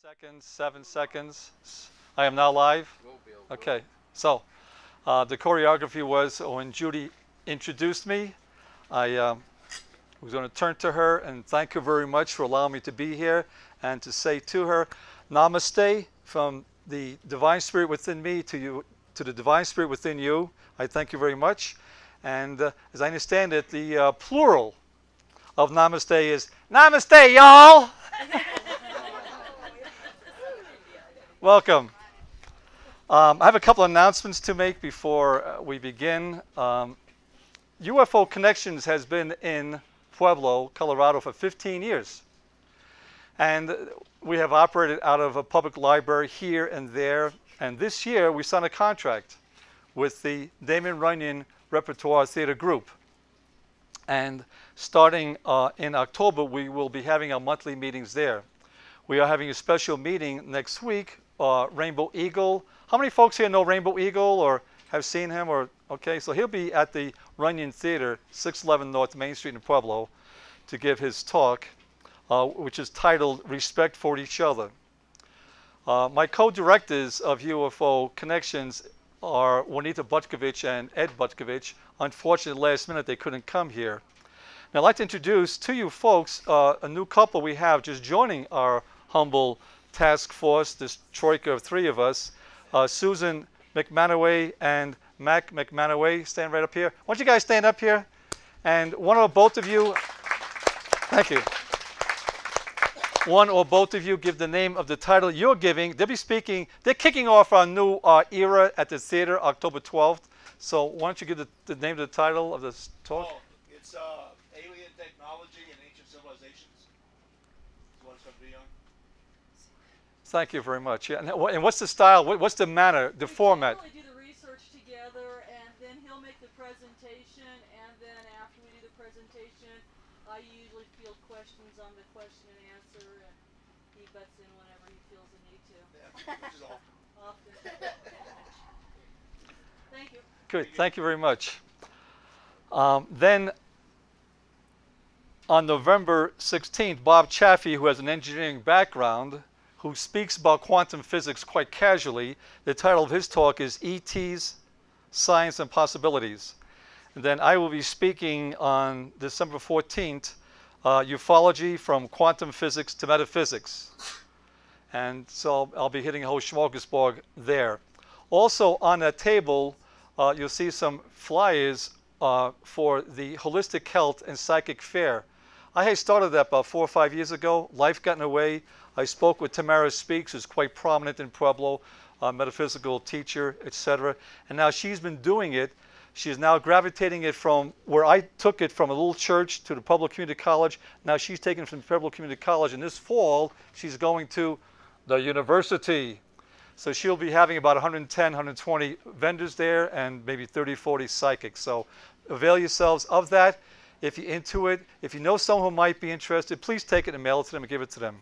seconds, 7 seconds. I am now live. Okay, so the choreography was when Judy introduced me. I was going to turn to her and thank her very much for allowing me to be here and to say to her, Namaste from the Divine Spirit within me to you, to the Divine Spirit within you. I thank you very much. And as I understand it, the plural of Namaste is Namaste, y'all. Welcome. I have a couple of announcements to make before we begin. UFO Connections has been in Pueblo, Colorado for 15 years. And we have operated out of a public library here and there. And this year we signed a contract with the Damon Runyon Repertoire Theater Group. And starting in October, we will be having our monthly meetings there. We are having a special meeting next week. Rainbow Eagle. How many folks here know Rainbow Eagle or have seen him? Or okay, so he'll be at the Runyon Theater, 611 North Main Street in Pueblo, to give his talk, which is titled Respect for Each Other. My co-directors of UFO Connections are Juanita Butkovich and Ed Butkovich. Unfortunately, last minute they couldn't come here. Now I'd like to introduce to you folks a new couple we have just joining our humble task force, this troika of three of us, Susan McManaway and Mac McManaway. Stand right up here. Why don't you guys stand up here? And one or both of you, thank you. One or both of you give the name of the title you're giving. They'll be speaking, they're kicking off our new era at the theater, October 12th. So why don't you give the name of the title of this talk? Oh, it's Alien Technology and Ancient Civilizations. That's what it's going to be on. Thank you very much. Yeah. And what's the style? What's the manner, the format? We do the research together, and then he'll make the presentation, and then after we do the presentation, I usually field questions on the question and answer, and he butts in whenever he feels the need to. Yeah, which is Often. Thank you. Good. Thank you very much. Then on November 16th, Bob Chaffee, who has an engineering background, who speaks about quantum physics quite casually. The title of his talk is ETs, Science and Possibilities. And then I will be speaking on December 14th, ufology from quantum physics to metaphysics. And so I'll be hitting a whole smorgasbord there. Also on that table, you'll see some flyers for the Holistic Health and Psychic Fair. I had started that about 4 or 5 years ago. Life got in the way. I spoke with Tamara Speaks, who's quite prominent in Pueblo, metaphysical teacher, etc. And now she's been doing it. She's now gravitating it from where I took it from a little church to the Pueblo Community College. Now she's taking it from Pueblo Community College. And this fall, she's going to the university. So she'll be having about 110, 120 vendors there and maybe 30, 40 psychics. So avail yourselves of that. If you're into it, if you know someone who might be interested, please take it and mail it to them and give it to them.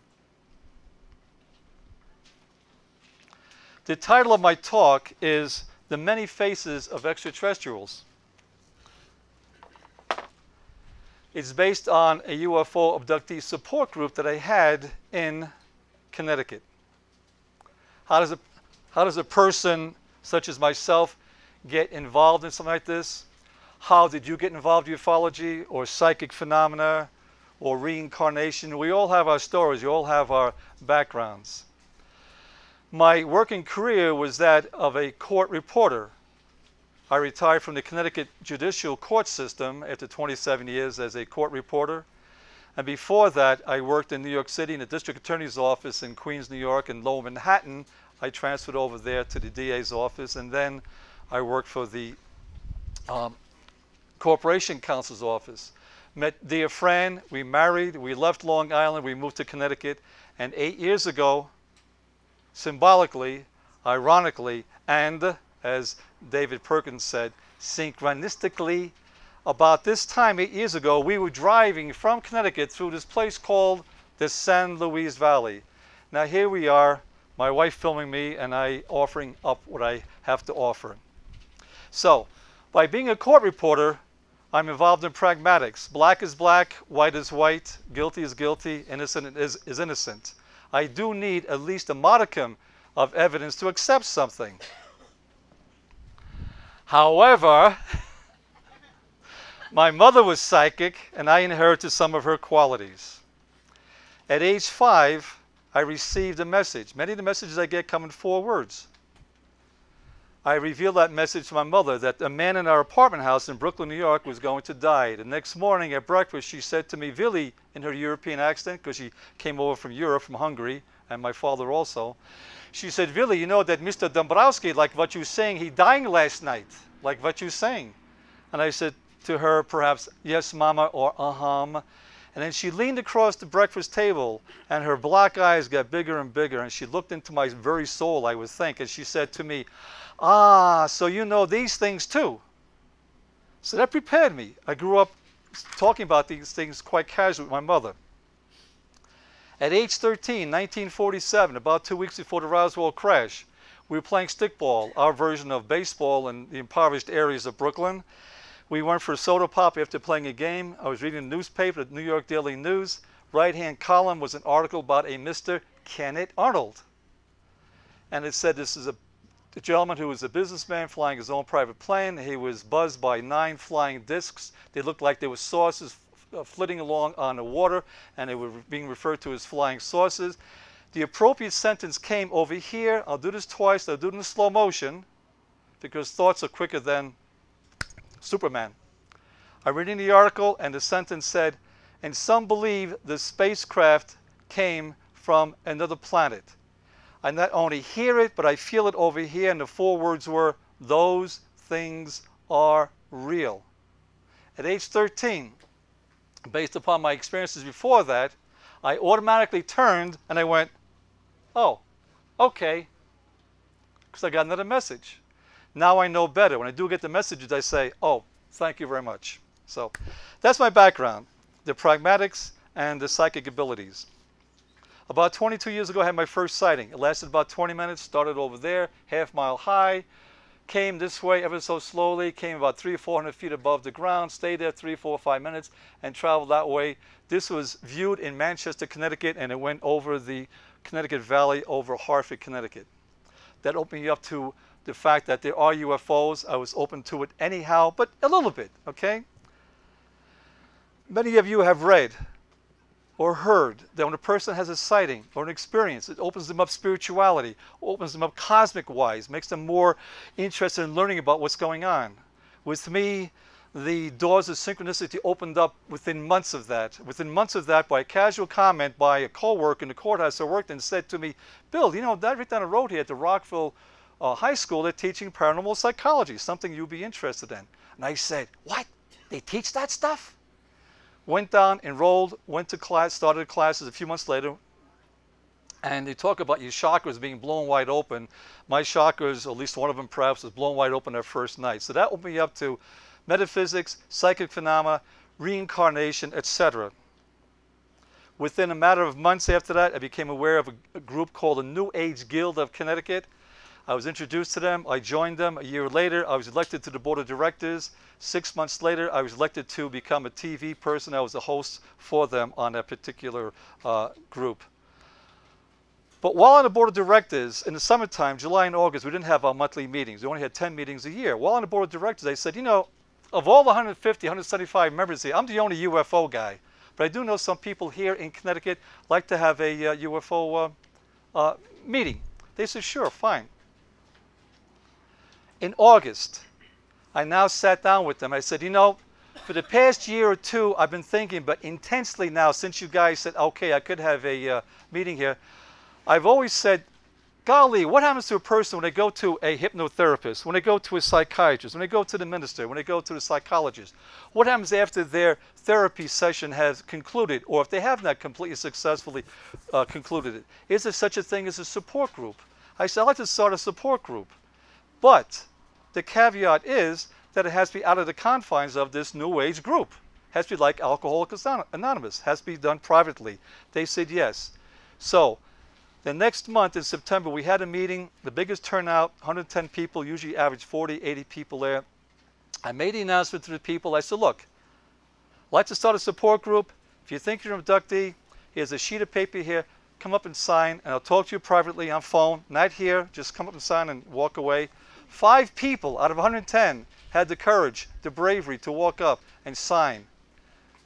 The title of my talk is The Many Faces of Extraterrestrials. It's based on a UFO abductee support group that I had in Connecticut. How does a person such as myself get involved in something like this? How did you get involved in ufology or psychic phenomena or reincarnation? We all have our stories. We all have our backgrounds. My working career was that of a court reporter. I retired from the Connecticut judicial court system after 27 years as a court reporter. And before that, I worked in New York City in the district attorney's office in Queens, New York, and Lower Manhattan. I transferred over there to the DA's office, and then I worked for the Corporation Counsel's office. Met dear Fran, we married, we left Long Island, we moved to Connecticut, and 8 years ago, symbolically, ironically, and as David Perkins said, synchronistically, about this time 8 years ago, we were driving from Connecticut through this place called the San Luis Valley. Now here we are, my wife filming me and I offering up what I have to offer. So, by being a court reporter, I'm involved in pragmatics. Black is black, white is white, guilty is guilty, innocent is innocent. I do need at least a modicum of evidence to accept something. However, my mother was psychic, and I inherited some of her qualities. At age 5, I received a message. Many of the messages I get come in 4 words. I revealed that message to my mother, that a man in our apartment house in Brooklyn, New York was going to die. The next morning at breakfast, she said to me, Vili, in her European accent, because she came over from Europe, from Hungary, and my father also. She said, Vili, you know that Mr. Dombrowski, like what you're saying, he dying last night, like what you're saying. And I said to her, perhaps, yes, mama, or And then she leaned across the breakfast table, and her black eyes got bigger and bigger, and she looked into my very soul, I would think, and she said to me, ah, so you know these things too. So that prepared me. I grew up talking about these things quite casually with my mother. At age 13, 1947, about 2 weeks before the Roswell crash, we were playing stickball, our version of baseball in the impoverished areas of Brooklyn. We went for a soda pop after playing a game. I was reading the newspaper, the New York Daily News. Right-hand column was an article about a Mr. Kenneth Arnold. And it said this is a gentleman who was a businessman flying his own private plane. He was buzzed by 9 flying discs. They looked like there were saucers flitting along on the water, and they were being referred to as flying saucers. The appropriate sentence came over here. I'll do this twice. I'll do it in slow motion because thoughts are quicker than Superman. I'm reading the article, and the sentence said, and some believe the spacecraft came from another planet. I not only hear it, but I feel it over here, and the 4 words were, those things are real. At age 13, based upon my experiences before that, I automatically turned and I went, oh, okay, because I got another message. Now I know better. When I do get the messages, I say, oh, thank you very much. So that's my background, the pragmatics and the psychic abilities. About 22 years ago, I had my first sighting. It lasted about 20 minutes, started over there, half-mile high, came this way ever so slowly, came about 300 or 400 feet above the ground, stayed there 3, 4, 5 minutes, and traveled that way. This was viewed in Manchester, Connecticut, and it went over the Connecticut Valley, over Hartford, Connecticut. That opened me up to the fact that there are UFOs. I was open to it anyhow, but a little bit, okay? Many of you have read or heard that when a person has a sighting or an experience, it opens them up spirituality, opens them up cosmic-wise, makes them more interested in learning about what's going on. With me, the doors of synchronicity opened up within months of that. Within months of that, by a casual comment by a co-worker in the courthouse I worked in, said to me, Bill, you know, right down the road here at the Rockville High School, they're teaching paranormal psychology, something you'd be interested in. And I said, what? They teach that stuff? Went down, enrolled, went to class, started classes a few months later, and they talk about your chakras being blown wide open. My chakras, at least one of them perhaps, was blown wide open that first night. So that opened me up to metaphysics, psychic phenomena, reincarnation, etc. Within a matter of months after that, I became aware of a group called the New Age Guild of Connecticut. I was introduced to them. I joined them. A year later, I was elected to the board of directors. 6 months later, I was elected to become a TV person. I was the host for them on that particular group. But while on the board of directors, in the summertime, July and August, we didn't have our monthly meetings. We only had 10 meetings a year. While on the board of directors, I said, you know, of all the 150, 175 members here, I'm the only UFO guy. But I do know some people here in Connecticut like to have a UFO meeting. They said, sure, fine. In August, I now sat down with them. I said, you know, for the past year or two, I've been thinking, but intensely now, since you guys said, okay, I could have a meeting here, I've always said, golly, what happens to a person when they go to a hypnotherapist, when they go to a psychiatrist, when they go to the minister, when they go to the psychologist? What happens after their therapy session has concluded, or if they have not completely successfully concluded it? Is there such a thing as a support group? I said, I'd like to start a support group. But the caveat is that it has to be out of the confines of this New Age group. It has to be like Alcoholics Anonymous. It has to be done privately. They said yes. So the next month in September, we had a meeting, the biggest turnout, 110 people, usually average 40, 80 people there. I made the announcement to the people. I said, look, I'd like to start a support group. If you think you're an abductee, here's a sheet of paper here. come up and sign, and I'll talk to you privately on phone, not here, just come up and sign and walk away. 5 people out of 110 had the courage, the bravery to walk up and sign.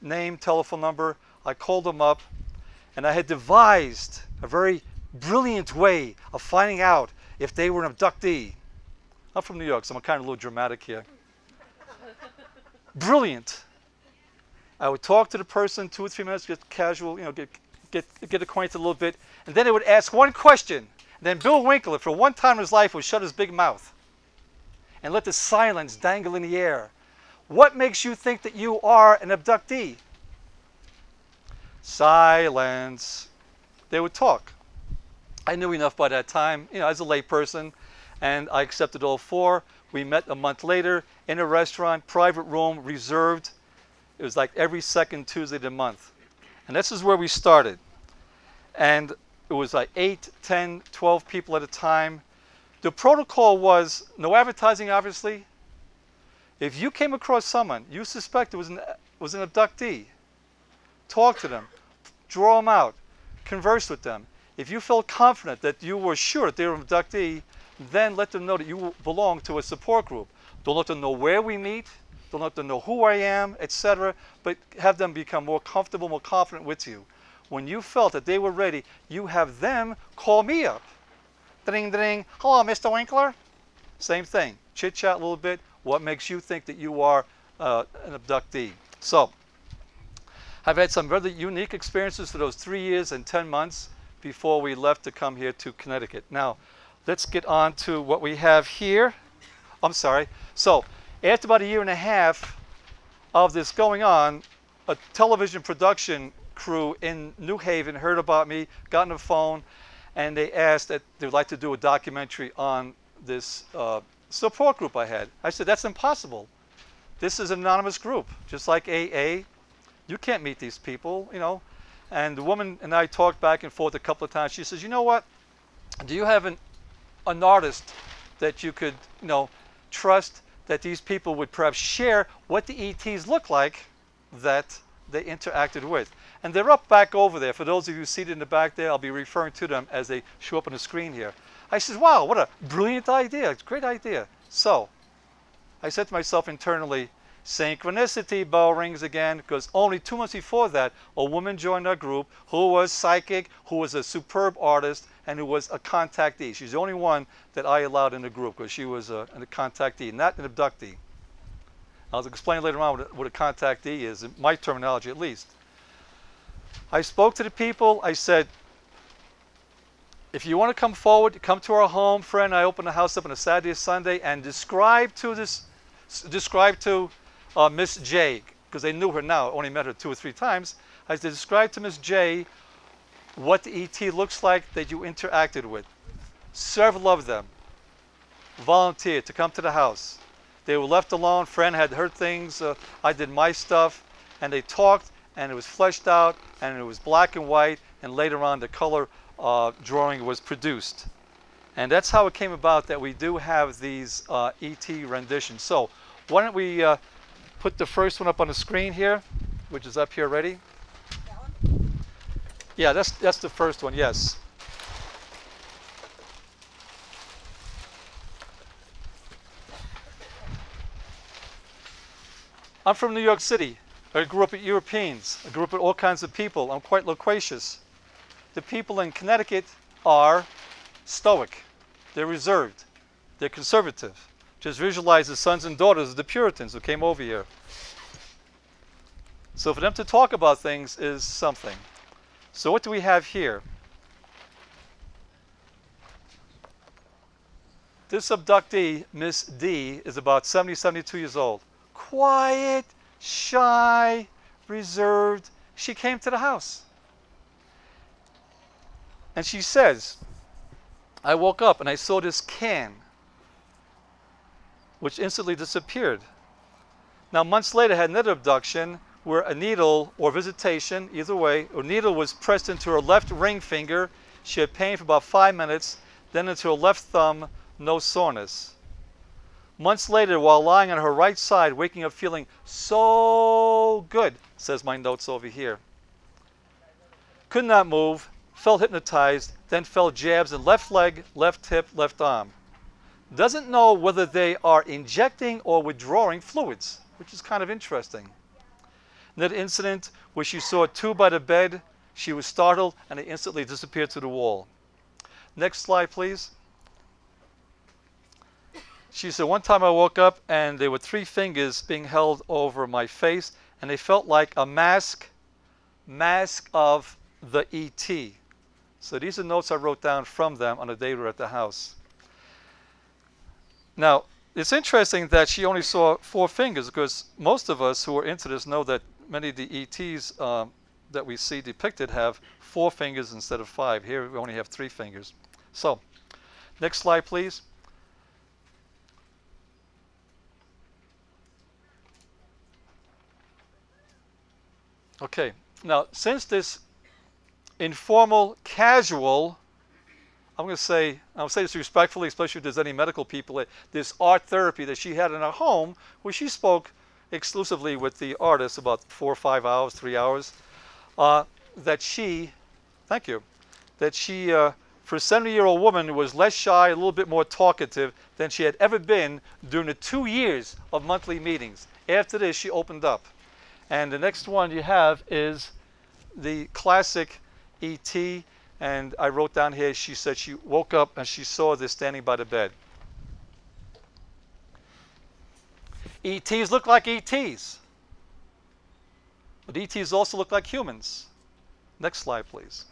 Name, telephone number. I called them up, and I had devised a very brilliant way of finding out if they were an abductee. I'm from New York, so I'm kind of a little dramatic here. Brilliant. I would talk to the person 2 or 3 minutes, get casual, get acquainted a little bit, and then they would ask one question. And then Bill Winkler, for one time in his life, would shut his big mouth and let the silence dangle in the air. What makes you think that you are an abductee? Silence. They would talk. I knew enough by that time, as a layperson, and I accepted all 4. We met a month later in a restaurant, private room, reserved. It was like every second Tuesday of the month. And this is where we started. And it was like 8, 10, 12 people at a time. The protocol was no advertising, obviously. If you came across someone you suspected was an abductee, talk to them, draw them out, converse with them. If you felt confident that you were sure that they were an abductee, then let them know that you belong to a support group. Don't let them know where we meet. Don't let them know who I am, etc. But have them become more comfortable, more confident with you. When you felt that they were ready, you have them call me up. Ding, ding. Hello, Mr. Winkler. Same thing. Chit-chat a little bit. What makes you think that you are an abductee? So, I've had some really unique experiences for those 3 years and 10 months before we left to come here to Connecticut. Now, let's get on to what we have here. I'm sorry. So, after about 1.5 years of this going on, a television production crew in New Haven heard about me, got on the phone, and they asked that they would like to do a documentary on this support group I had. I said, that's impossible. This is an anonymous group, just like AA. You can't meet these people, And the woman and I talked back and forth a couple of times. She says, you know what? Do you have an artist that you could, trust that these people would perhaps share what the ETs look like that they interacted with? And they're up back over there. For those of you seated in the back there, I'll be referring to them as they show up on the screen here. I said, wow, what a brilliant idea. It's a great idea. So I said to myself internally, synchronicity, bell rings again, because only 2 months before that, a woman joined our group who was psychic, who was a superb artist, and who was a contactee. She's the only one that I allowed in the group because she was a contactee, not an abductee. I'll explain later on what a contactee is, in my terminology at least. I spoke to the people. I said, if you want to come forward, come to our home. Friend, I opened the house up on a Saturday or Sunday and describe to Miss J, because they knew her now, only met her 2 or 3 times. I said, describe to Miss J what the ET looks like that you interacted with. Several of them volunteered to come to the house. They were left alone. Friend had her things. I did my stuff. And they talked, and it was fleshed out, and it was black and white, and later on the color drawing was produced. And that's how it came about that we do have these ET renditions. So why don't we put the first one up on the screen here, which is up here already. That one? Yeah, that's the first one, yes. I'm from New York City. I grew up with Europeans. I grew up with all kinds of people. I'm quite loquacious. The people in Connecticut are stoic. They're reserved. They're conservative. Just visualize the sons and daughters of the Puritans who came over here. So for them to talk about things is something. So what do we have here? This abductee, Miss D, is about 70, 72 years old. Quiet, shy, reserved. She came to the house. And she says, I woke up and I saw this can, which instantly disappeared. Now, months later, I had another abduction where a needle or visitation, either way, a needle was pressed into her left ring finger. She had pain for about 5 minutes, then into her left thumb, no soreness. Months later, while lying on her right side, waking up feeling so good, says my notes over here. Could not move, felt hypnotized, then felt jabs in left leg, left hip, left arm. Doesn't know whether they are injecting or withdrawing fluids, which is kind of interesting. Another incident where she saw a tube by the bed. She was startled and it instantly disappeared through the wall. Next slide, please. She said, one time I woke up and there were 3 fingers being held over my face and they felt like a mask of the ET. So these are notes I wrote down from them on the day we were at the house. Now, it's interesting that she only saw 4 fingers because most of us who are into this know that many of the ETs that we see depicted have 4 fingers instead of 5. Here we only have 3 fingers. So, next slide, please. Okay, now since this informal, casual, I'll say this respectfully, especially if there's any medical people, this art therapy that she had in her home, where she spoke exclusively with the artist about 4 or 5 hours, 3 hours, that she, thank you, that she, for a 70-year-old woman, was less shy, a little bit more talkative than she had ever been during the 2 years of monthly meetings. After this, she opened up. And the next one you have is the classic ET, and I wrote down here, she said she woke up and she saw this standing by the bed. ETs look like ETs, but ETs also look like humans. Next slide, please.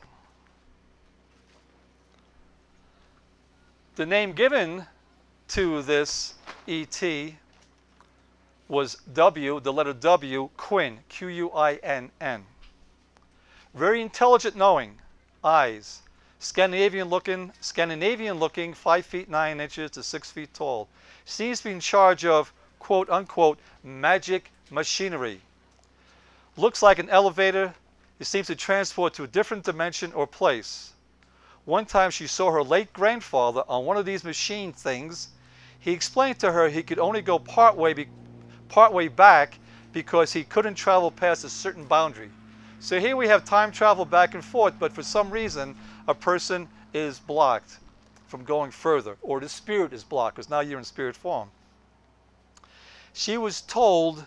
The name given to this ET was W, the letter W, Quinn, Q-U-I-N-N. Very intelligent knowing, eyes, Scandinavian looking, 5 feet 9 inches to 6 feet tall. Seems to be in charge of, quote unquote, magic machinery. Looks like an elevator. It seems to transport to a different dimension or place. One time she saw her late grandfather on one of these machine things. He explained to her he could only go partway back because he couldn't travel past a certain boundary. So here we have time travel back and forth, but for some reason a person is blocked from going further, or the spirit is blocked because now you're in spirit form. She was told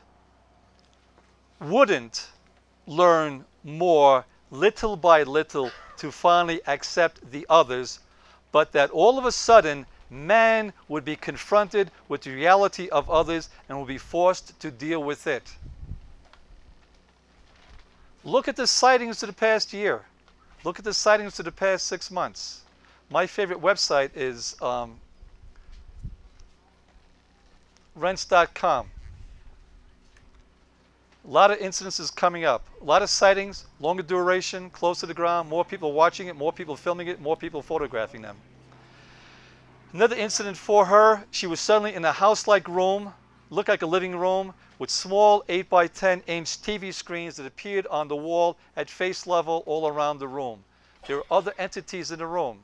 wouldn't learn more little by little to finally accept the others, but that all of a sudden man would be confronted with the reality of others and will be forced to deal with it. Look at the sightings of the past year. Look at the sightings of the past 6 months. My favorite website is rents.com. A lot of incidences coming up. A lot of sightings, longer duration, close to the ground, more people watching it, more people filming it, more people photographing them. Another incident for her, she was suddenly in a house-like room, looked like a living room, with small 8 by 10 inch TV screens that appeared on the wall at face level all around the room. There were other entities in the room.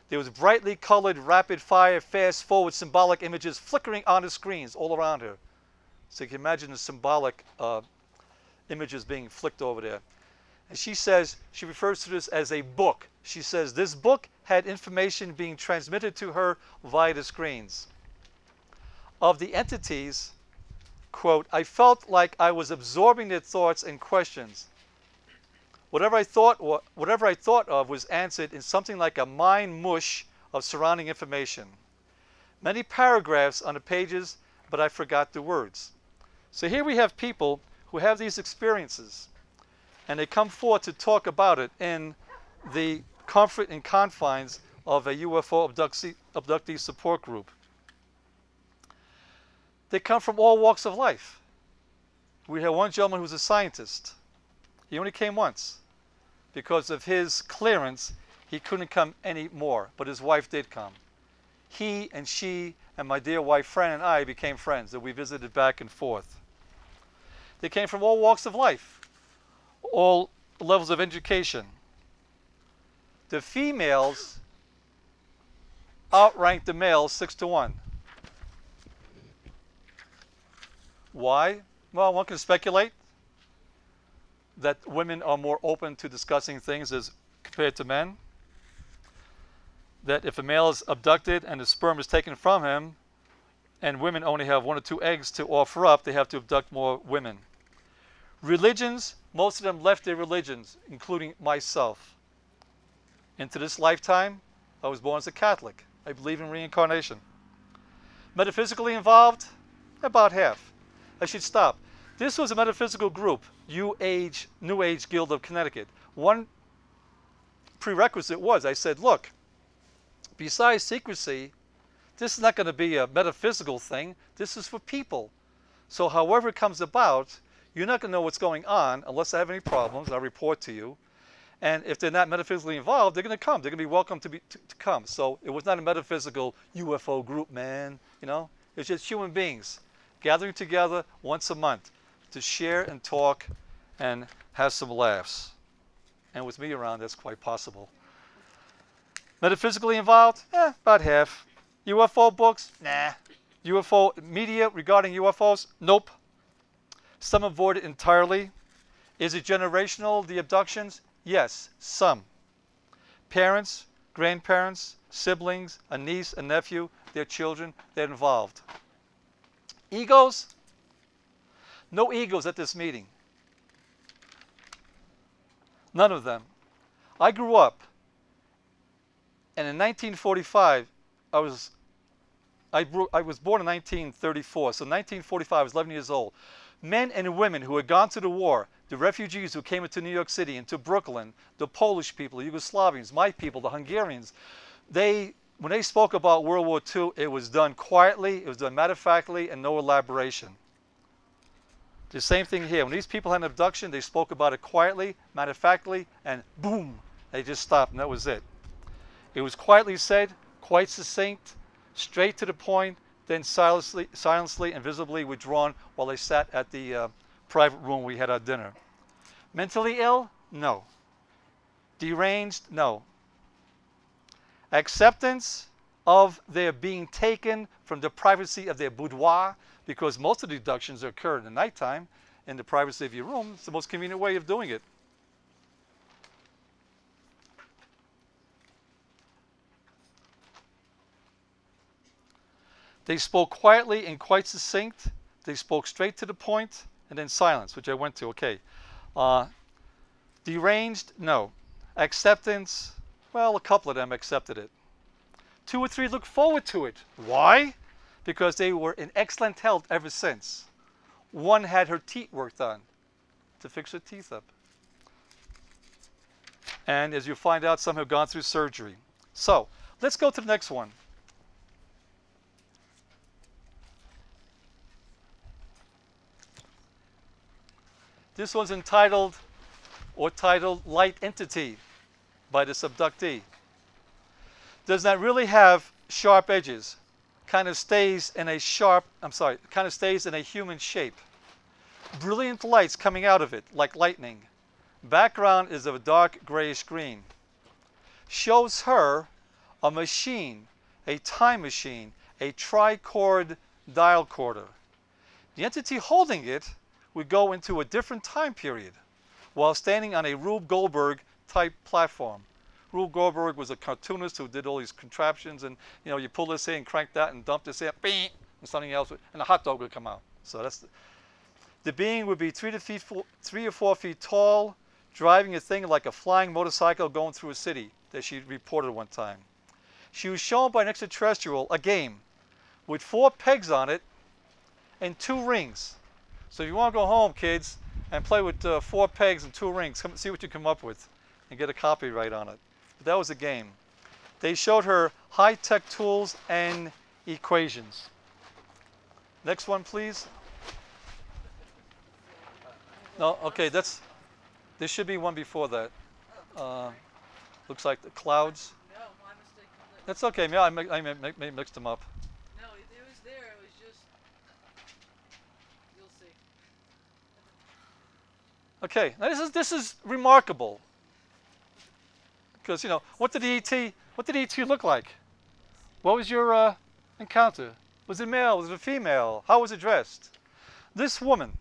There was brightly colored, rapid-fire, fast-forward symbolic images flickering on the screens all around her. So you can imagine the symbolic images being flicked over there. And she says, she refers to this as a book. She says this book had information being transmitted to her via the screens. Of the entities, quote, I felt like I was absorbing their thoughts and questions. Whatever I thought of was answered in something like a mind mush of surrounding information. Many paragraphs on the pages, but I forgot the words. So here we have people who have these experiences, and they come forth to talk about it in the comfort and confines of a UFO abductee support group. They come from all walks of life. We had one gentleman who was a scientist. He only came once. Because of his clearance, he couldn't come anymore, but his wife did come. He and she and my dear wife, Fran, and I became friends, and we visited back and forth. They came from all walks of life, all levels of education. The females outranked the males 6-1. Why? Well, one can speculate that women are more open to discussing things as compared to men. That if a male is abducted and the sperm is taken from him, and women only have 1 or 2 eggs to offer up, they have to abduct more women. Religions, most of them left their religions, including myself. Into this lifetime, I was born as a Catholic. I believe in reincarnation. Metaphysically involved, about half. I should stop. This was a metaphysical group, New Age Guild of Connecticut. One prerequisite was, I said, look, besides secrecy, this is not going to be a metaphysical thing. This is for people. So however it comes about, you're not going to know what's going on unless I have any problems. I'll report to you. And if they're not metaphysically involved, they're going to come. They're going to be welcome to come. So it was not a metaphysical UFO group, man. You know, it's just human beings gathering together once a month to share and talk and have some laughs. And with me around, that's quite possible. Metaphysically involved? About half. UFO books? Nah. UFO media regarding UFOs? Nope. Some avoid it entirely. Is it generational, the abductions? Yes, some. Parents, grandparents, siblings, a niece, a nephew, their children, they're involved. Egos? No egos at this meeting. None of them. I grew up, and in 1945, I was born in 1934, so in 1945 I was 11 years old. Men and women who had gone to the war, the refugees who came into New York City, into Brooklyn, the Polish people, the Yugoslavians, my people, the Hungarians, when they spoke about World War II, it was done quietly, it was done matter-of-factly, and no elaboration. The same thing here. When these people had an abduction, they spoke about it quietly, matter-of-factly, and boom, they just stopped, and that was it. It was quietly said, quite succinct, straight to the point, then silently and visibly withdrawn while they sat at the private room we had our dinner. Mentally ill? No. Deranged? No. Acceptance of their being taken from the privacy of their boudoir, because most of the abductions occur in the nighttime in the privacy of your room. It's the most convenient way of doing it. They spoke quietly and quite succinct. They spoke straight to the point, and then silence, which I went to. Okay. Deranged? No. Acceptance? Well, a couple of them accepted it. 2 or 3 looked forward to it. Why? Because they were in excellent health ever since. One had her teeth worked on to fix her teeth up. And as you find out, some have gone through surgery. So, let's go to the next one. This one's entitled Light Entity by this abductee. Does not really have sharp edges. Kind of stays in a human shape. Brilliant lights coming out of it like lightning. Background is of a dark grayish green. Shows her a machine, a time machine, a tricord dial quarter. The entity holding it would go into a different time period while standing on a Rube Goldberg type platform. Rube Goldberg was a cartoonist who did all these contraptions, and you know, you pull this in, crank that, and dump this in, and something else, and a hot dog would come out. So that's the being would be 3 or 4 feet tall, driving a thing like a flying motorcycle going through a city that she reported one time. She was shown by an extraterrestrial a game with 4 pegs on it and 2 rings. So if you want to go home, kids, and play with 4 pegs and 2 rings, come see what you come up with and get a copyright on it. But that was a game. They showed her high-tech tools and equations. Next one, please. No, okay, there should be one before that. Looks like the clouds. No, my mistake. That's okay. I mixed them up. No, it was there. It was just. You'll see. Okay, now this is remarkable. Because you know, what did ET look like? What was your encounter? Was it male? Was it a female? How was it dressed? This woman,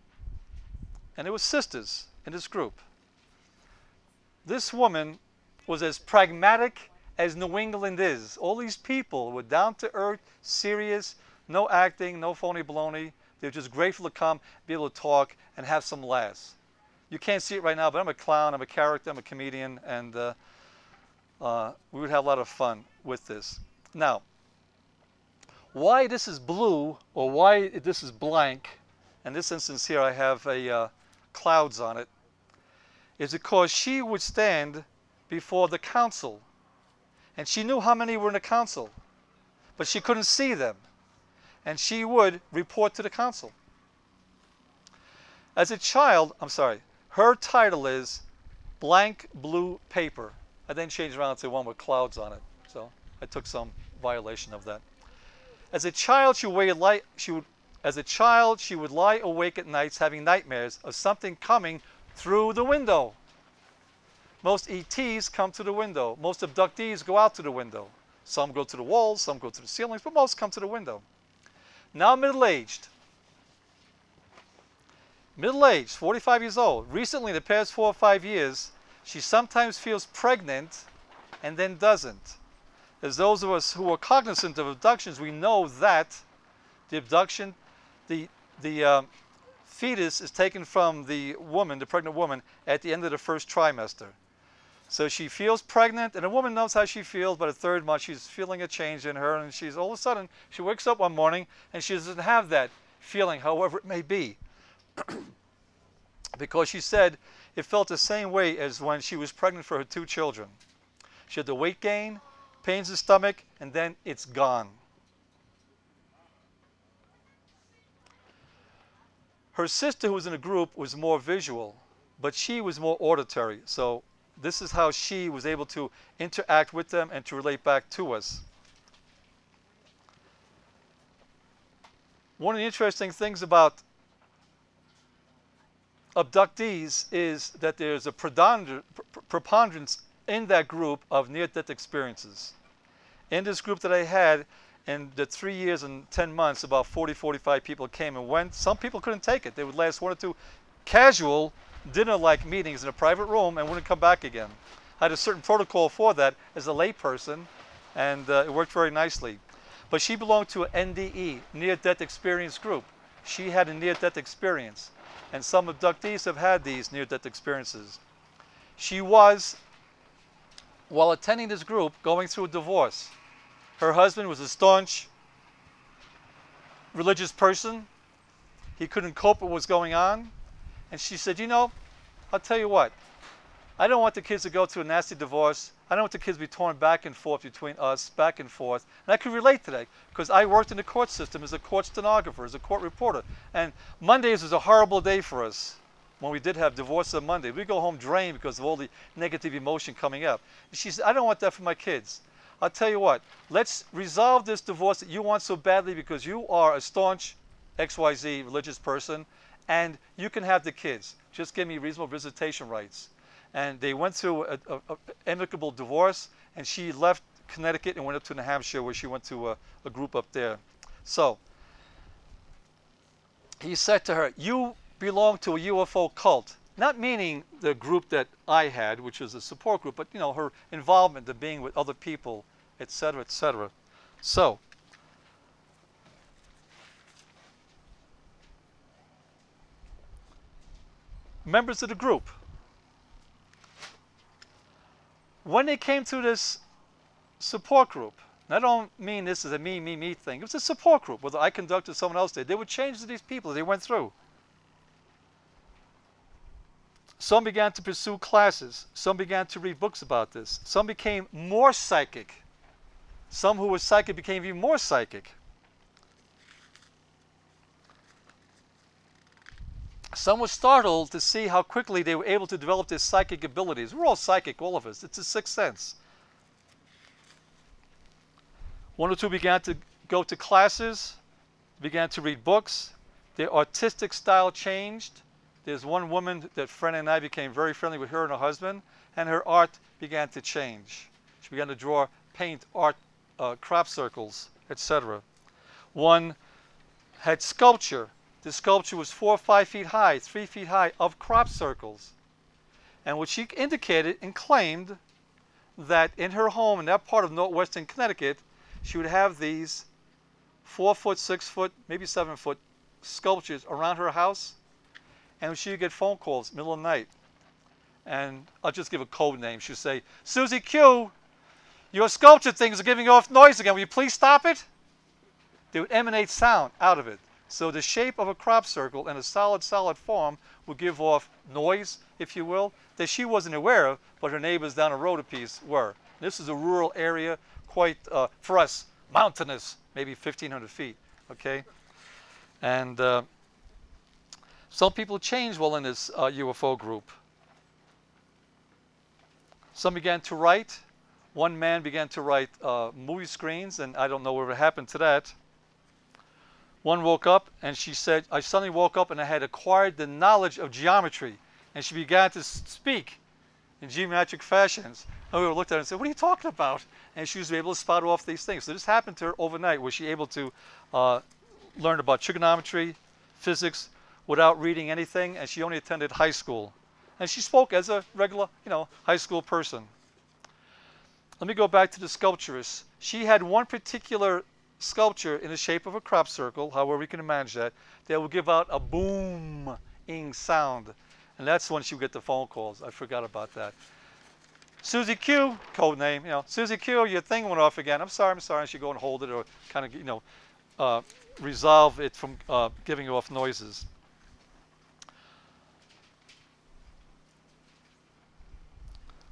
and it was sisters in this group. This woman was as pragmatic as New England is. All these people were down to earth, serious, no acting, no phony baloney. They were just grateful to come, be able to talk, and have some laughs. You can't see it right now, but I'm a clown, I'm a character, I'm a comedian, and we would have a lot of fun with this. Now, why this is blue or why this is blank, in this instance here I have a clouds on it, is because she would stand before the council. And she knew how many were in the council, but she couldn't see them. And she would report to the council. As a child, I'm sorry, her title is blank blue paper. I then changed around to one with clouds on it. So I took some violation of that. As a child, she would lie awake at nights having nightmares of something coming through the window. Most ETs come to the window. Most abductees go out to the window. Some go to the walls, some go to the ceilings, but most come to the window. Now middle-aged, 45 years old. Recently, in the past 4 or 5 years, she sometimes feels pregnant and then doesn't. As those of us who are cognizant of abductions, we know that the abduction, the fetus is taken from the woman, the pregnant woman, at the end of the first trimester. So she feels pregnant, and a woman knows how she feels. By the 3rd month, she's feeling a change in her, and she's all of a sudden, she wakes up one morning, and she doesn't have that feeling, however it may be. Because she said it felt the same way as when she was pregnant for her 2 children. She had the weight gain, pains in the stomach, and then it's gone. Her sister, who was in a group, was more visual, but she was more auditory. So this is how she was able to interact with them and to relate back to us. One of the interesting things about abductees is that there's a preponderance in that group of near-death experiences. In this group that I had, in the 3 years and 10 months, about 40, 45 people came and went. Some people couldn't take it. They would last 1 or 2 casual dinner-like meetings in a private room and wouldn't come back again. I had a certain protocol for that as a layperson, and it worked very nicely. But she belonged to an NDE, near-death experience group. She had a near-death experience, and some abductees have had these near-death experiences. She was, while attending this group, going through a divorce. Her husband was a staunch religious person. He couldn't cope with what was going on. And she said, you know, I'll tell you what. I don't want the kids to go through a nasty divorce. I don't want the kids to be torn back and forth between us, back and forth. And I could relate to that because I worked in the court system as a court stenographer, as a court reporter. And Mondays was a horrible day for us when we did have divorce on Monday. We go home drained because of all the negative emotion coming up. And she said, I don't want that for my kids. I'll tell you what, let's resolve this divorce that you want so badly because you are a staunch XYZ religious person and you can have the kids. Just give me reasonable visitation rights. And they went through an amicable divorce, and she left Connecticut and went up to New Hampshire where she went to a group up there. So he said to her, you belong to a UFO cult. Not meaning the group that I had, which was a support group, but you know, her involvement of being with other people, etc., etc. So, members of the group, when they came to this support group, and I don't mean this as a me thing, it was a support group, whether I conducted or someone else did, they would change to these people they went through. Some began to pursue classes. Some began to read books about this. Some became more psychic. Some who were psychic became even more psychic. Some were startled to see how quickly they were able to develop their psychic abilities. We're all psychic, all of us. It's a sixth sense. 1 or 2 began to go to classes, began to read books. Their artistic style changed. There's one woman that Fran and I became very friendly with, her and her husband, and her art began to change. She began to draw, paint, art, crop circles, etc. One had sculpture. The sculpture was 4 or 5 feet high, 3 feet high, of crop circles. And what she indicated and claimed that in her home in that part of northwestern Connecticut, she would have these 4-foot, 6-foot, maybe 7-foot sculptures around her house, and she would get phone calls middle of the night. And I'll just give a code name. She'd say, "Susie Q, your sculpture things are giving off noise again. Will you please stop it?" They would emanate sound out of it. So the shape of a crop circle in a solid form would give off noise, if you will, that she wasn't aware of, but her neighbors down the road a piece were. This is a rural area, quite, for us, mountainous, maybe 1,500 feet, okay? And some people changed while in this UFO group. Some began to write. One man began to write movie screens, and I don't know whatever happened to that. One woke up and she said, "I suddenly woke up and I had acquired the knowledge of geometry." And she began to speak in geometric fashions. And we looked at her and said, "What are you talking about?" And she was able to spot off these things. So this happened to her overnight. Was she able to learn about trigonometry, physics, without reading anything? And she only attended high school. And she spoke as a regular, high school person. Let me go back to the sculpturist. She had one particular sculpture in the shape of a crop circle, however we can imagine that will give out a booming sound. And that's when she would get the phone calls. I forgot about that. "Susie Q," code name, "Susie Q, your thing went off again. I'm sorry. And she'd go and hold it or kind of, resolve it from giving off noises.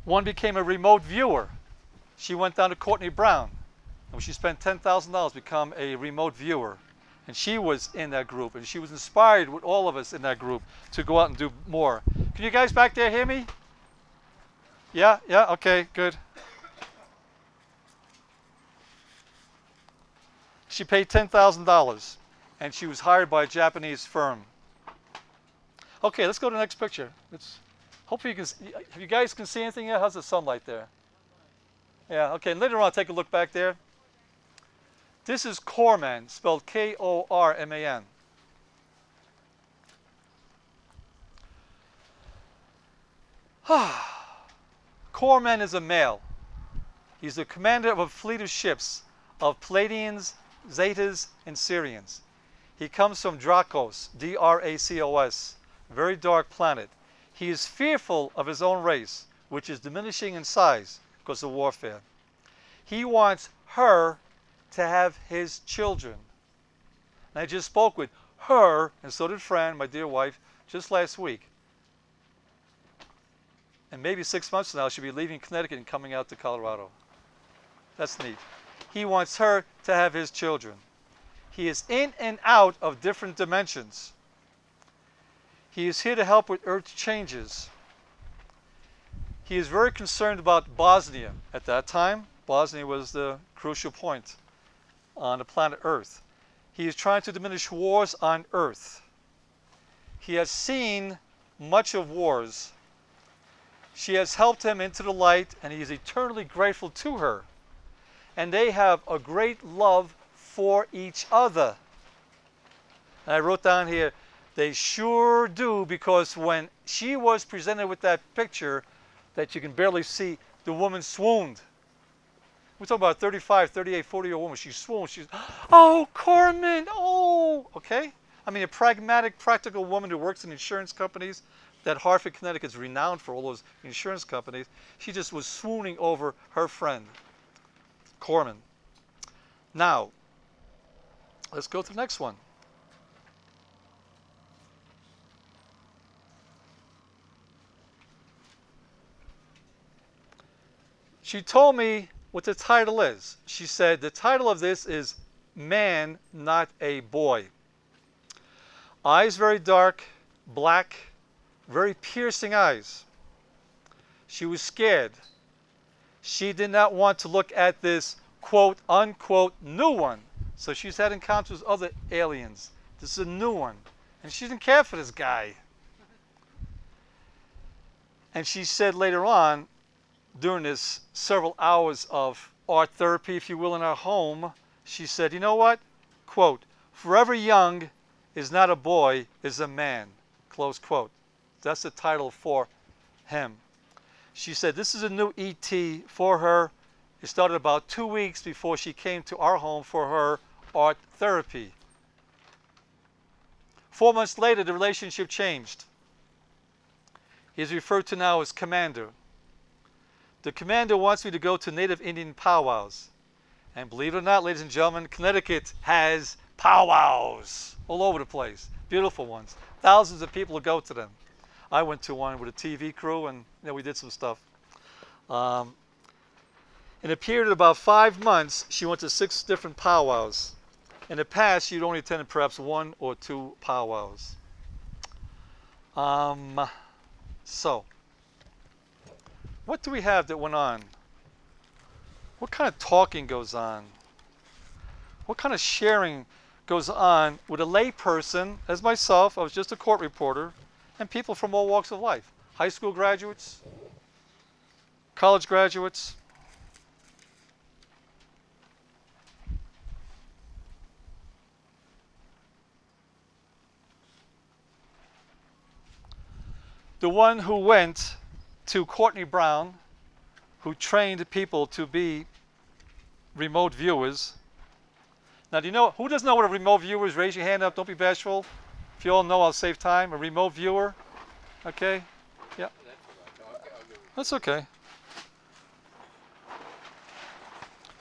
One became a remote viewer. She went down to Courtney Brown. And she spent $10,000 to become a remote viewer. And she was in that group. And she was inspired with all of us in that group to go out and do more. Can you guys back there hear me? Yeah? Okay, good. She paid $10,000. And she was hired by a Japanese firm. Okay, let's go to the next picture. Hopefully you can, if you guys can see anything here, how's the sunlight there? Yeah, okay, and later on I'll take a look back there. This is Korman, spelled K-O-R-M-A-N. Korman is a male. He's the commander of a fleet of ships of Pleiadians, Zetas, and Syrians. He comes from Dracos, D-R-A-C-O-S, a very dark planet. He is fearful of his own race, which is diminishing in size because of warfare. He wants her to have his children. And I just spoke with her, and so did Fran, my dear wife, just last week. And maybe 6 months from now, she'll be leaving Connecticut and coming out to Colorado. That's neat. He wants her to have his children. He is in and out of different dimensions. He is here to help with Earth changes. He is very concerned about Bosnia at that time. Bosnia was the crucial point on the planet Earth. He is trying to diminish wars on Earth. He has seen much of wars. She has helped him into the light, and he is eternally grateful to her. And they have a great love for each other. And I wrote down here, they sure do, because when she was presented with that picture that you can barely see, the woman swooned. We're talking about a 35, 38, 40-year-old woman. She swooned. She's, "Oh, Corman, oh." Okay? I mean, a pragmatic, practical woman who works in insurance companies. That Hartford, Connecticut is renowned for all those insurance companies. She just was swooning over her friend, Corman. Now, let's go to the next one. She told me what the title is. She said, the title of this is Man, Not a Boy. Eyes very dark, black, very piercing eyes. She was scared. She did not want to look at this quote unquote new one. So she's had encounters with other aliens. This is a new one. And she didn't care for this guy. And she said later on, during this several hours of art therapy, if you will, in our home, she said, you know what? Quote, "Forever young is not a boy, is a man." Close quote. That's the title for him. She said this is a new ET for her. It started about 2 weeks before she came to our home for her art therapy. 4 months later, the relationship changed. He is referred to now as Commander. The Commander wants me to go to Native Indian powwows. And believe it or not, ladies and gentlemen, Connecticut has powwows all over the place. Beautiful ones. Thousands of people go to them. I went to one with a TV crew, and we did some stuff. In a period of about 5 months, she went to 6 different powwows. In the past, she'd only attended perhaps 1 or 2 powwows. So, what do we have that went on? What kind of talking goes on? What kind of sharing goes on with a lay person, as myself? I was just a court reporter, and people from all walks of life. High school graduates, college graduates. The one who went to Courtney Brown, who trained people to be remote viewers. Now, do you know, who doesn't know what a remote viewer is? Raise your hand up, don't be bashful. If you all know, I'll save time. A remote viewer, okay? Yeah. That's okay.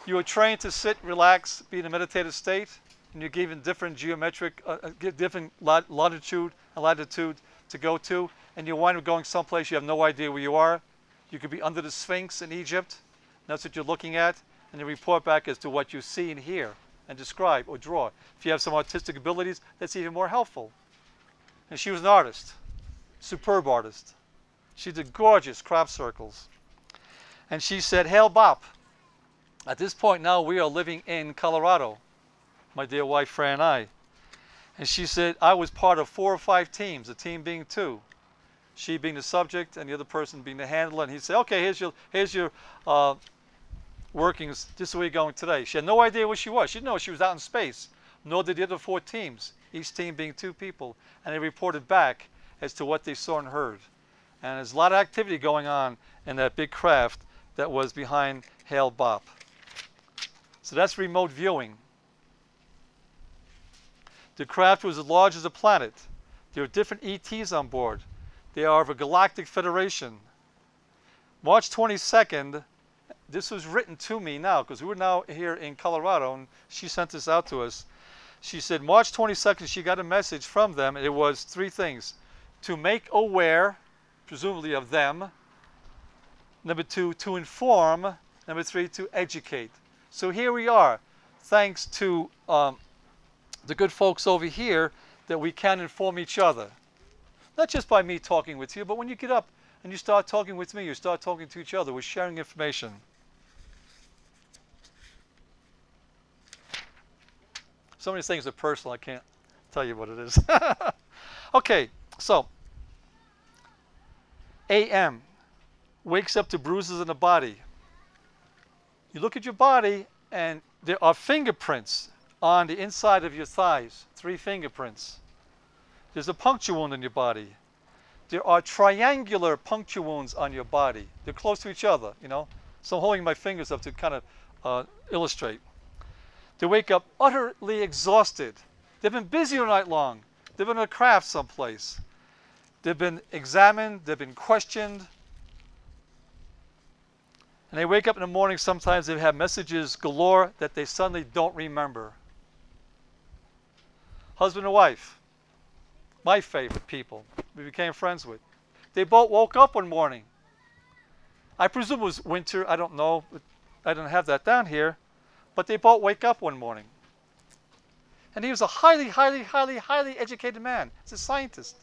You are trained to sit, relax, be in a meditative state, and you're given different geometric, different longitude and latitude to go to, and you wind up going someplace you have no idea where you are. You could be under the Sphinx in Egypt. That's what you're looking at, and you report back as to what you see and hear and describe or draw. If you have some artistic abilities, that's even more helpful. And she was an artist, superb artist. She did gorgeous crop circles. And she said, "Hail Bop." At this point now, we are living in Colorado, my dear wife, Fran and I. And she said, I was part of 4 or 5 teams, the team being 2. She being the subject and the other person being the handler. And he'd say, okay, here's your workings. This is where you're going today. She had no idea where she was. She didn't know she was out in space, nor did the other 4 teams, each team being 2 people. And they reported back as to what they saw and heard. And there's a lot of activity going on in that big craft that was behind Hail Bop. So that's remote viewing. The craft was as large as a planet. There are different ETs on board. They are of a galactic federation. March 22nd, this was written to me now, because we're now here in Colorado, and she sent this out to us. She said March 22nd, she got a message from them, and it was 3 things. To make aware, presumably of them. Number 2, to inform. Number 3, to educate. So here we are, thanks to the good folks over here, that we can inform each other. Not just by me talking with you, but when you get up and you start talking with me, you start talking to each other. We're sharing information. So many things are personal, I can't tell you what it is. Okay, so AM, wakes up to bruises in the body. You look at your body, and there are fingerprints on the inside of your thighs, 3 fingerprints. There's a puncture wound in your body. There are triangular puncture wounds on your body. They're close to each other, you know. So I'm holding my fingers up to kind of illustrate. They wake up utterly exhausted. They've been busy all night long. They've been on a craft someplace. They've been examined. They've been questioned. And they wake up in the morning, sometimes they have messages galore that they suddenly don't remember. Husband and wife, my favorite people, we became friends with. They both woke up one morning. I presume it was winter, I don't know. I don't have that down here. But they both wake up one morning. And he was a highly educated man. He's a scientist.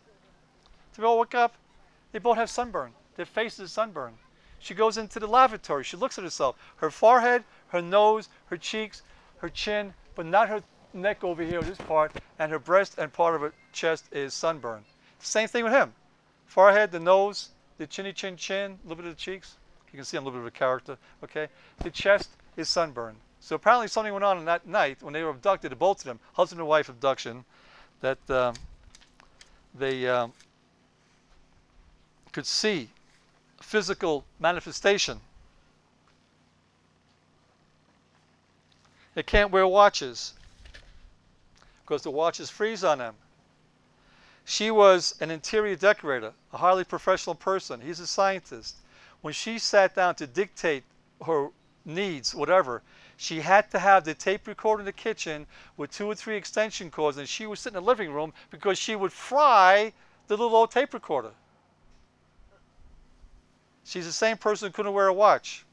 They all wake up, they both have sunburn. Their faces are sunburned. She goes into the lavatory. She looks at herself. Her forehead, her nose, her cheeks, her chin, but not her neck over here, this part, and her breast and part of her chest is sunburned. Same thing with him. Forehead, the nose, the chinny chin, a little bit of the cheeks. You can see I'm a little bit of a character, okay? The chest is sunburned. So apparently something went on in that night when they were abducted, both of them, husband and wife abduction, that they could see physical manifestation. They can't wear watches because the watches freeze on them. She was an interior decorator, a highly professional person. He's a scientist. When she sat down to dictate her needs, whatever, she had to have the tape recorder in the kitchen with 2 or 3 extension cords, and she would sit in the living room because she would fry the little old tape recorder. She's the same person who couldn't wear a watch.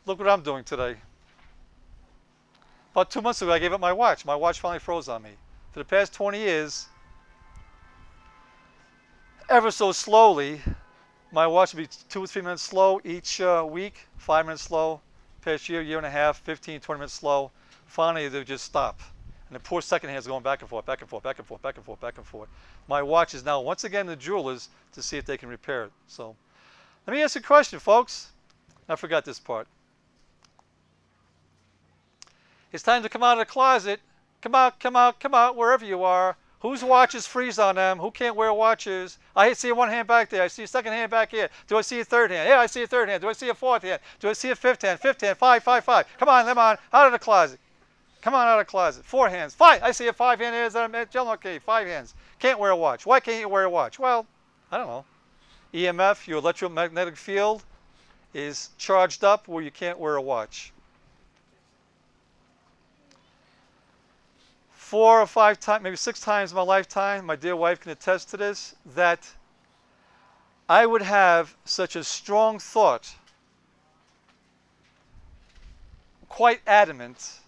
Look what I'm doing today. About 2 months ago, I gave up my watch. My watch finally froze on me. For the past 20 years, ever so slowly, my watch would be 2 or 3 minutes slow each week, 5 minutes slow. Past year and a half, 15, 20 minutes slow. Finally, they would just stop. And the poor second hand's going back and forth, back and forth, back and forth, back and forth, back and forth. My watch is now once again the jeweler's to see if they can repair it. So, let me ask you a question, folks. I forgot this part. It's time to come out of the closet. Come out, come out, come out, wherever you are. Whose watches freeze on them? Who can't wear watches? I see one hand back there. I see a second hand back here. Do I see a third hand? Yeah, I see a third hand. Do I see a fourth hand? Do I see a fifth hand? Fifth hand, 5, 5, 5. Come on, come on, out of the closet. Come on out of the closet. 4 hands. 5. I see a 5 hand. There's okay, 5 hands. Can't wear a watch. Why can't you wear a watch? Well, I don't know. EMF, your electromagnetic field, is charged up where you can't wear a watch. 4 or 5 times, maybe 6 times in my lifetime, my dear wife can attest to this, that I would have such a strong thought, quite adamant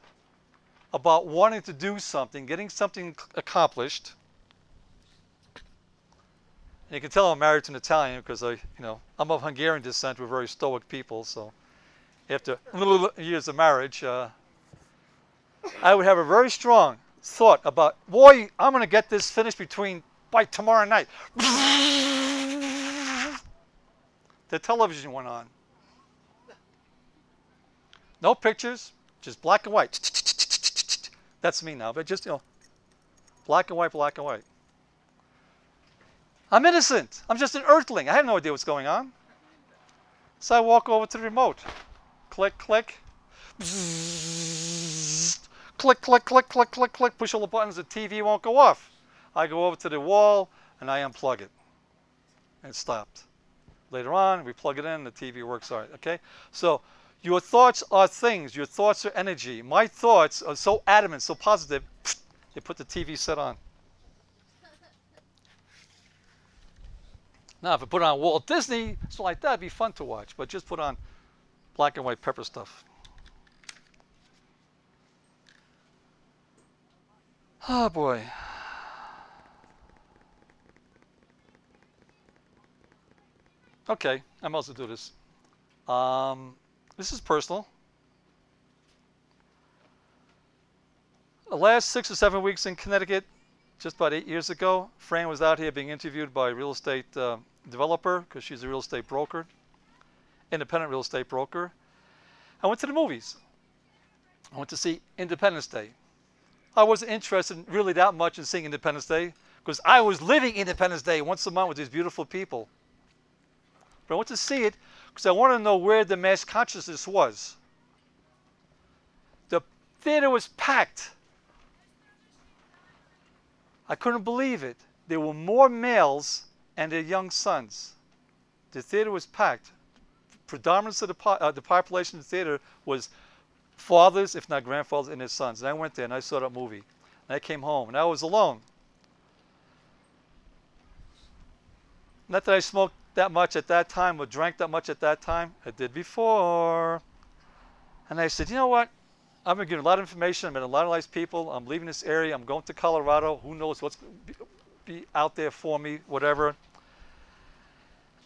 about wanting to do something, getting something accomplished. And you can tell I'm married to an Italian because I'm of Hungarian descent. We're very stoic people, so after years of marriage, I would have a very strong thought about, boy, I'm going to get this finished by tomorrow night. The television went on. No pictures, just black and white. That's me now, but just, black and white, black and white. I'm innocent. I'm just an earthling. I have no idea what's going on. So I walk over to the remote. Click, click. Click, click, click, click, click, click. Push all the buttons. The TV won't go off. I go over to the wall and I unplug it. And it stopped. Later on, we plug it in. The TV works all right. Okay? So your thoughts are things. Your thoughts are energy. My thoughts are so adamant, so positive, they put the TV set on. Now, if I put on Walt Disney, something like that, it'd be fun to watch. But just put on black and white pepper stuff. Oh, boy. Okay, I might as well do this. This is personal. The last 6 or 7 weeks in Connecticut, just about 8 years ago, Fran was out here being interviewed by a real estate developer, because she's a real estate broker, independent real estate broker. I went to the movies. I went to see Independence Day. I wasn't interested really that much in seeing Independence Day, because I was living Independence Day once a month with these beautiful people. But I went to see it because I wanted to know where the mass consciousness was. The theater was packed. I couldn't believe it. There were more males and their young sons. The theater was packed. Predominance of the population of the theater was fathers, if not grandfathers, and their sons. And I went there and I saw that movie. And I came home and I was alone. Not that I smoked that much at that time or drank that much at that time. I did before. And I said, you know what? I've been getting a lot of information. I've met a lot of nice people. I'm leaving this area. I'm going to Colorado. Who knows what's going to be out there for me, whatever.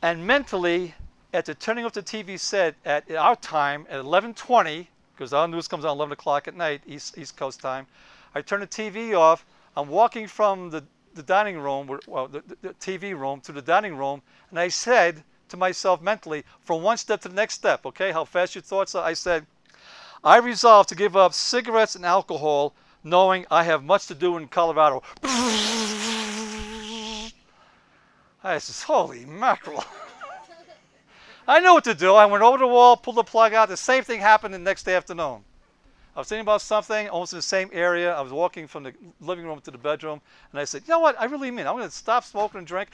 And mentally, after turning off the TV set at our time at 11:20, because our news comes on 11 o'clock at night, East Coast time, I turn the TV off. I'm walking from the dining room, well, the TV room to the dining room, and I said to myself mentally, from one step to the next step, okay, how fast your thoughts are, I said, I resolve to give up cigarettes and alcohol, knowing I have much to do in Colorado. I said, holy mackerel. I knew what to do. I went over the wall, pulled the plug out. The same thing happened the next afternoon. I was thinking about something, almost in the same area. I was walking from the living room to the bedroom, and I said, you know what? I really mean it. I'm going to stop smoking and drink.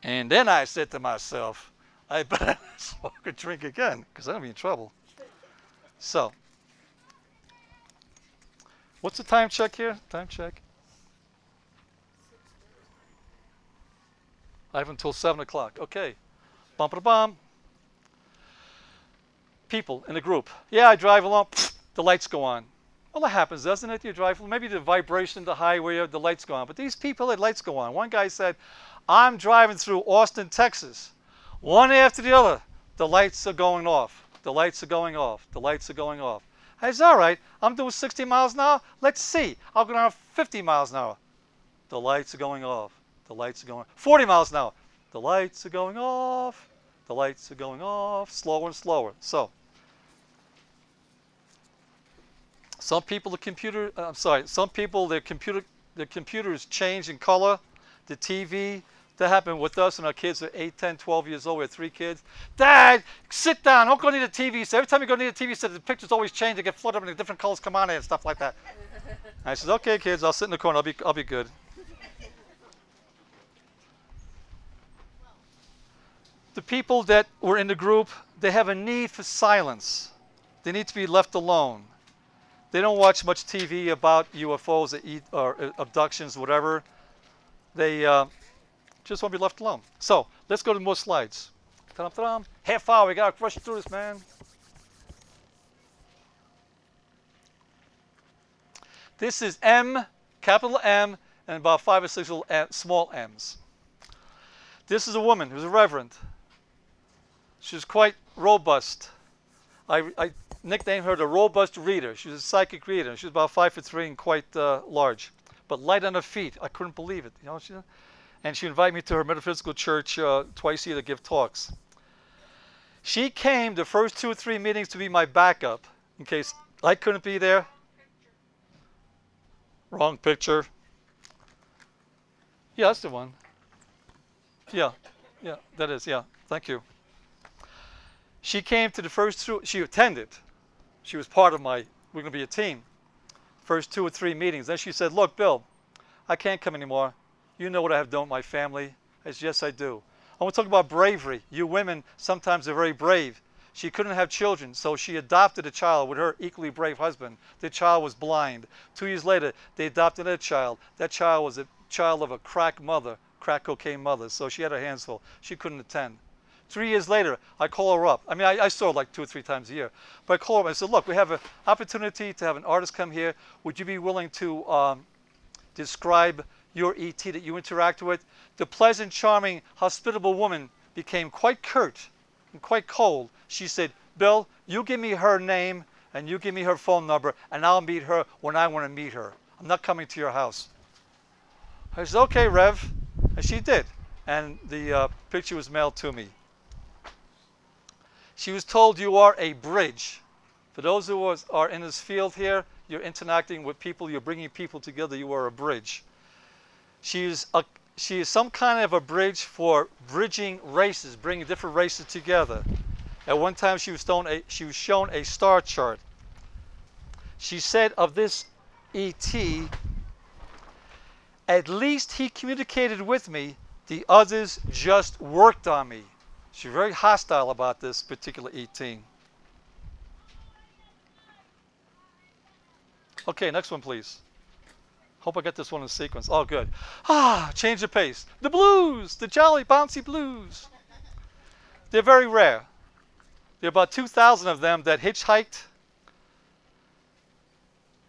And then I said to myself, I better smoke and drink again, because I'm going to be in trouble. So, what's the time check here? Time check. I have until 7 o'clock. Okay. Bum-ba-da-bum. People in the group. Yeah, I drive along. Pfft, the lights go on. Well, that happens, doesn't it? You drive, maybe the vibration, the highway, the lights go on. But these people, the lights go on. One guy said, I'm driving through Austin, Texas. One after the other, the lights are going off. The lights are going off. The lights are going off. I said, all right, I'm doing 60 miles an hour. Let's see. I'll go down 50 miles an hour. The lights are going off. The lights are going 40 miles an hour. The lights are going off. The lights are going off. Slower and slower. So, some people, some people, their computers change in color. The TV, that happened with us when our kids were 8, 10, 12 years old. We had 3 kids. Dad, sit down. Don't go near the TV. So every time you go near the TV set, the pictures always change. They get flooded up and the different colors come on it and stuff like that. And I said, okay, kids, I'll sit in the corner. I'll be good. The people that were in the group, they have a need for silence. They need to be left alone. They don't watch much TV about UFOs or abductions, whatever. They just want to be left alone. So let's go to more slides. Ta-dam-ta-dam. Half hour. We got to rush through this, man. This is M, capital M, and about 5 or 6 little small m's. This is a woman who's a reverend. She's quite robust. I nicknamed her the robust reader. She's a psychic reader. She's about 5'3" and quite large, but light on her feet. I couldn't believe it. You know, and she invited me to her Metaphysical church twice a year to give talks. She came the first 2 or 3 meetings to be my backup in case I couldn't be there. Wrong picture. Yeah, that's the one. Yeah, that is. Yeah, thank you. She came to the first 2. She attended. She was part of we're going to be a team. First 2 or 3 meetings. Then she said, look, Bill, I can't come anymore. You know what I have done with my family. I said, yes, I do. I want to talk about bravery. You women sometimes are very brave. She couldn't have children, so she adopted a child with her equally brave husband. The child was blind. 2 years later, they adopted a child. That child was a child of a crack cocaine mother, so she had her hands full. She couldn't attend. 3 years later, I call her up. I mean, I saw her like 2 or 3 times a year. But I call her up and I said, look, we have an opportunity to have an artist come here. Would you be willing to describe your ET that you interact with? The pleasant, charming, hospitable woman became quite curt and quite cold. She said, Bill, you give me her name and you give me her phone number and I'll meet her when I want to meet her. I'm not coming to your house. I said, okay, Rev. And she did. And the picture was mailed to me. She was told, you are a bridge. For those who are in this field here, you're interacting with people, you're bringing people together, you are a bridge. She is some kind of a bridge for bridging races, bringing different races together. At one time, she was shown a star chart. She said of this ET, at least he communicated with me, the others just worked on me. She's very hostile about this particular ET. Okay, next one, please. Hope I get this one in sequence. Oh, good. Change the pace. The blues, the jolly, bouncy blues. They're very rare. There are about 2,000 of them that hitchhiked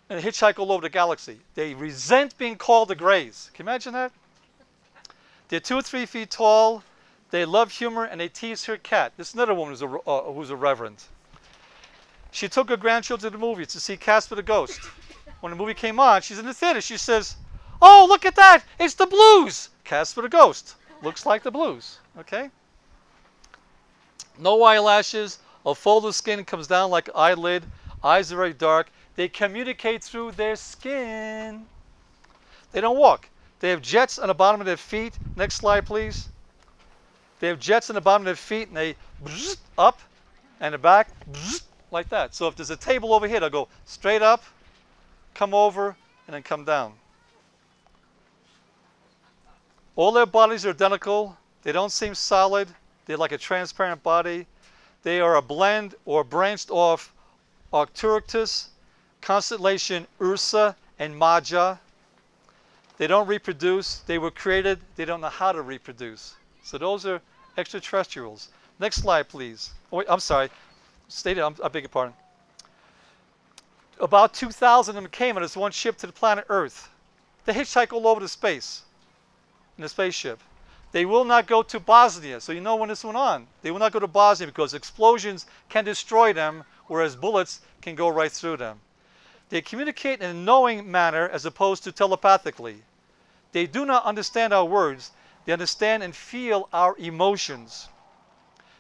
and hitchhike all over the galaxy. They resent being called the Greys. Can you imagine that? They're 2 or 3 feet tall. They love humor and they tease her cat. This is another woman who's a reverend. She took her grandchildren to the movie to see Casper the Ghost. When the movie came on, she's in the theater. She says, oh, look at that. It's the Blues. Casper the Ghost. Looks like the Blues. Okay? No eyelashes. A fold of skin comes down like an eyelid. Eyes are very dark. They communicate through their skin. They don't walk. They have jets on the bottom of their feet. Next slide, please. They have jets in the bottom of their feet, and they up and the back like that. So if there's a table over here, they'll go straight up, come over, and then come down. All their bodies are identical. They don't seem solid. They're like a transparent body. They are a blend or branched off Arcturus, constellation Ursa, and Maja. They don't reproduce. They were created. They don't know how to reproduce. So those are extraterrestrials. Next slide, please. Oh, wait, I'm sorry. I beg your pardon. About 2,000 of them came on this one ship to the planet Earth. They hitchhike all over the space in a spaceship. They will not go to Bosnia. So you know when this went on. They will not go to Bosnia because explosions can destroy them, whereas bullets can go right through them. They communicate in a knowing manner as opposed to telepathically. They do not understand our words. They understand and feel our emotions.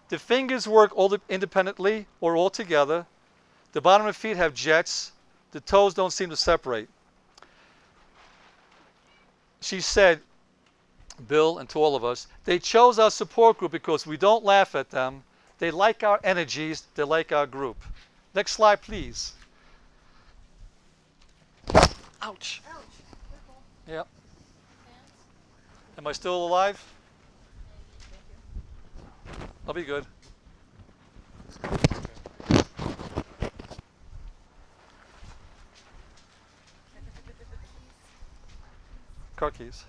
The fingers work all independently or all together. The bottom of the feet have jets. The toes don't seem to separate. She said, Bill, and to all of us, they chose our support group because we don't laugh at them. They like our energies. They like our group. Next slide, please. Ouch. Yep. Am I still alive? I'll be good. Car keys.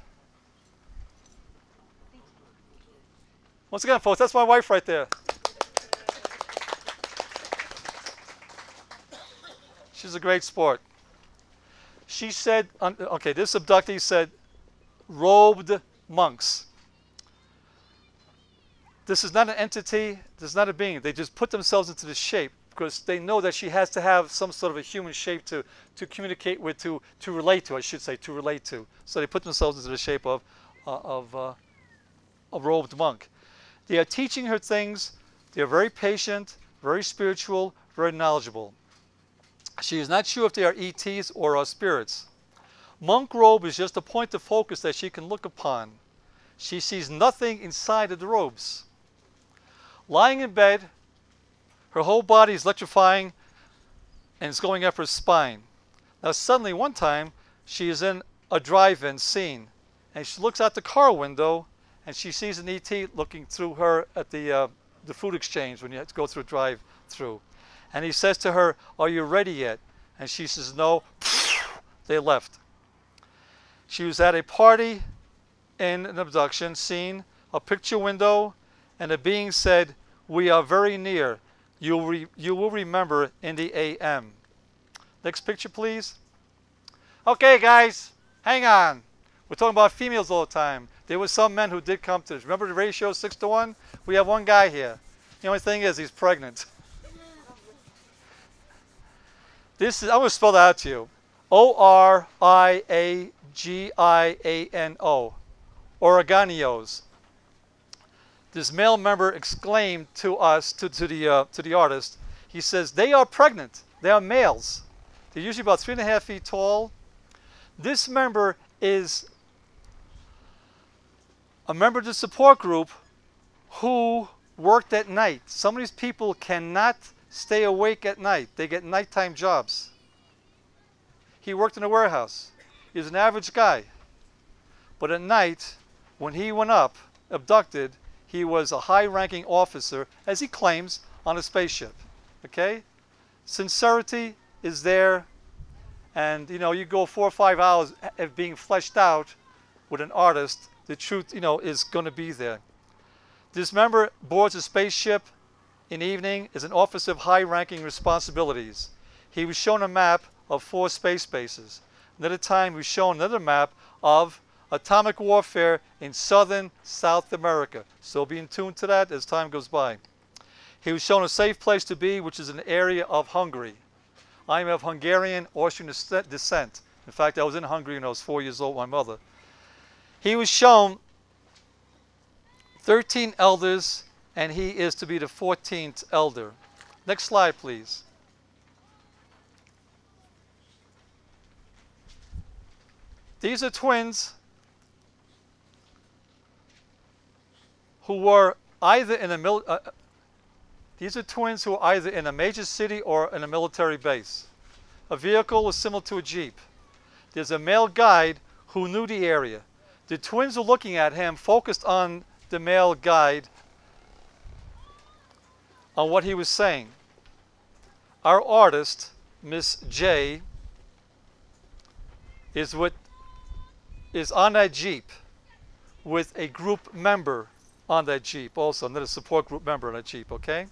Once again, folks, that's my wife right there. She's a great sport. She said, okay, this abductee said, robed monks. This is not an entity. This is not a being. They just put themselves into the shape because they know that she has to have some sort of a human shape to communicate with, to relate to, I should say, to relate to. So they put themselves into the shape of a robed monk. They are teaching her things. They are very patient, very spiritual, very knowledgeable. She is not sure if they are ETs or are spirits. Monk robe is just a point of focus that she can look upon. She sees nothing inside of the robes. Lying in bed, her whole body is electrifying and it's going up her spine. Now suddenly one time she is in a drive-in scene and she looks out the car window and she sees an ET looking through her at the food exchange when you have to go through a drive-through. And he says to her, "Are you ready yet?" And she says, "No." They left. She was at a party in an abduction scene, a picture window, and a being said, "We are very near. You will remember in the AM." Next picture, please. Okay, guys, hang on. We're talking about females all the time. There were some men who did come to this. Remember the ratio 6-to-1? We have one guy here. The only thing is he's pregnant. This is, I'm going to spell that out to you. O-R-I-A-G-I-A-N-O. Oregonios. This male member exclaimed to us, to the artist, he says, they are pregnant. They are males. They're usually about 3.5 feet tall. This member is a member of the support group who worked at night. Some of these people cannot stay awake at night. They get nighttime jobs. He worked in a warehouse. He was an average guy. But at night, when he went up, abducted, he was a high-ranking officer, as he claims, on a spaceship. Okay? Sincerity is there. And, you know, you go 4 or 5 hours of being fleshed out with an artist, the truth, you know, is going to be there. This member boards a spaceship in the evening, is an officer of high-ranking responsibilities. He was shown a map of 4 space bases. Another time, he was shown another map of atomic warfare in southern South America. So be in tune to that as time goes by. He was shown a safe place to be, which is an area of Hungary. I am of Hungarian Austrian descent. In fact, I was in Hungary when I was 4 years old with my mother. He was shown 13 elders, and he is to be the 14th elder. Next slide, please. These are twins who were either in a these are twins who are either in a major city or in a military base. A vehicle was similar to a Jeep. There's a male guide who knew the area. The twins are looking at him, focused on the male guide, on what he was saying. Our artist, Miss J, is on that Jeep with a group member on that Jeep also, another support group member on that Jeep, okay?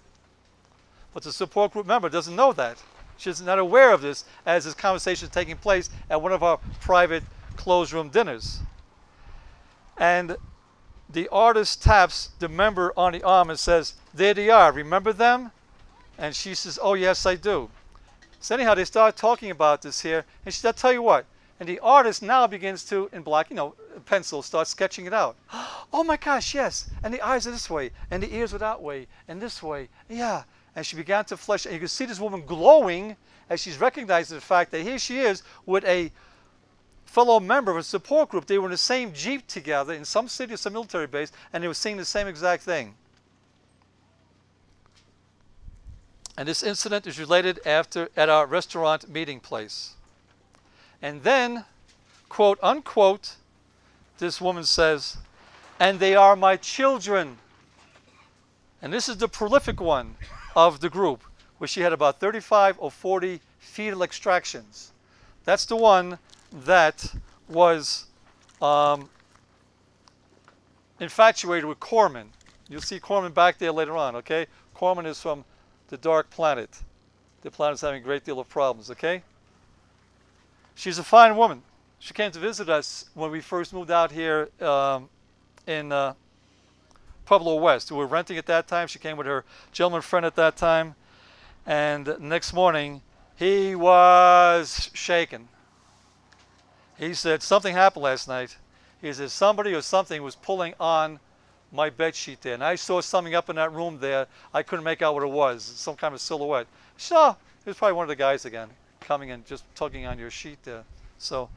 But the support group member doesn't know that. She's not aware of this as this conversation is taking place at one of our private closed room dinners. And the artist taps the member on the arm and says, "There they are, remember them?" And she says, "Oh yes, I do." So anyhow, they start talking about this here, and she said, "I'll tell you what." And the artist now begins to, in black, pencil, start sketching it out. "Oh my gosh, yes. And the eyes are this way, and the ears are that way, and this way. Yeah." And she began to flesh, and you can see this woman glowing as she's recognizing the fact that here she is with a fellow member of a support group. They were in the same Jeep together in some city or some military base, and they were seeing the same exact thing. And this incident is related at our restaurant meeting place. And then, quote unquote, this woman says, "And they are my children." And this is the prolific one of the group, where she had about 35 or 40 fetal extractions. That's the one that was infatuated with Corman. You'll see Corman back there later on, okay? Corman is from the Dark Planet. The planet's having a great deal of problems, okay? She's a fine woman. She came to visit us when we first moved out here in Pueblo West. We were renting at that time. She came with her gentleman friend at that time. And the next morning, he was shaken. He said, "Something happened last night." He said, "Somebody or something was pulling on my bed sheet there. And I saw something up in that room there. I couldn't make out what it was. Some kind of silhouette." So it was probably one of the guys again, coming and just tugging on your sheet there. So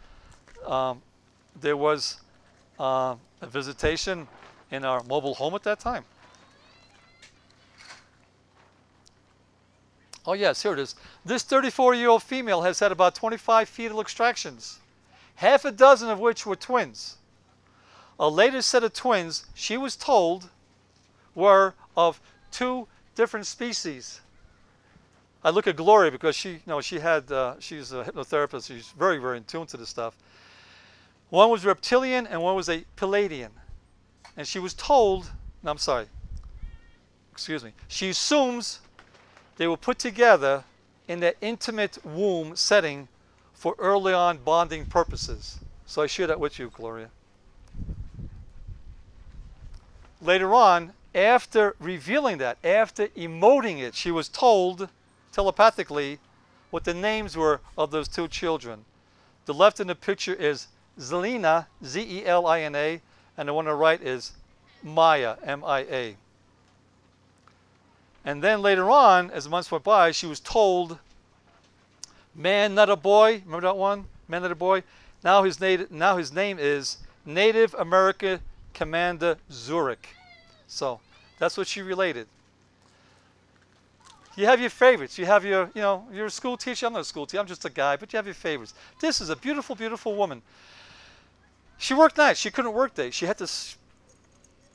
there was a visitation in our mobile home at that time. Oh yes, here it is. This 34-year-old female has had about 25 fetal extractions, half a dozen of which were twins. A later set of twins, she was told, were of 2 different species. I look at Gloria because she's a hypnotherapist. She's very, very in tune to this stuff. One was reptilian and one was a Palladian. And she was told, no, I'm sorry, excuse me. She assumes they were put together in that intimate womb setting for early on bonding purposes. So I share that with you, Gloria. Later on, after revealing that, after emoting it, she was told telepathically what the names were of those 2 children. The left in the picture is Zelina, Z-E-L-I-N-A, and the one on the right is Maya, M-I-A. And then later on, as the months went by, she was told, "Man, not a boy." Remember that one? "Man, not a boy." Now his name is Native American Commander Zurich. So that's what she related. You have your favorites. You have your, you're a school teacher. I'm not a school teacher. I'm just a guy, but you have your favorites. This is a beautiful, beautiful woman. She worked nights. She couldn't work days. She had to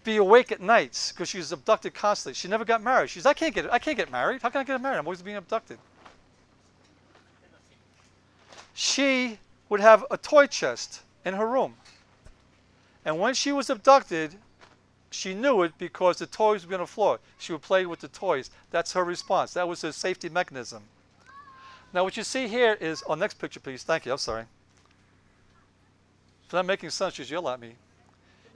be awake at nights because she was abducted constantly. She never got married. She said, I can't get married. How can I get married? I'm always being abducted. She would have a toy chest in her room. And when she was abducted, she knew it because the toys would be on the floor. She would play with the toys. That's her response. That was her safety mechanism. Now what you see here is, next picture please. Thank you, I'm sorry. If I'm not making sense, just yell at me.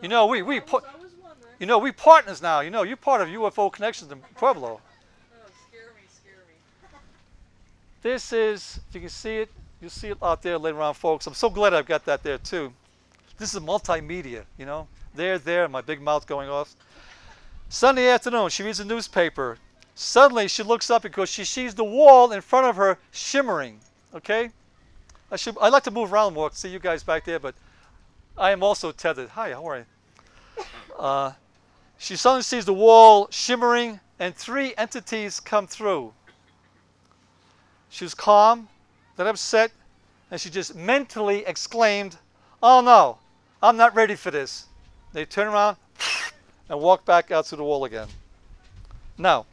We partners now. You're part of UFO Connections in Pueblo. Oh, scare me. This is, if you can see it, you'll see it out there later on, folks. I'm so glad I've got that there too. This is multimedia, There, my big mouth going off. Sunday afternoon, she reads a newspaper. Suddenly, she looks up because she sees the wall in front of her shimmering, okay? I like to move around more to see you guys back there, but I am also tethered. Hi, how are you? She suddenly sees the wall shimmering and 3 entities come through. She was calm, not upset, and she just mentally exclaimed, "Oh no, I'm not ready for this." They turn around and walk back out to the wall again. Now,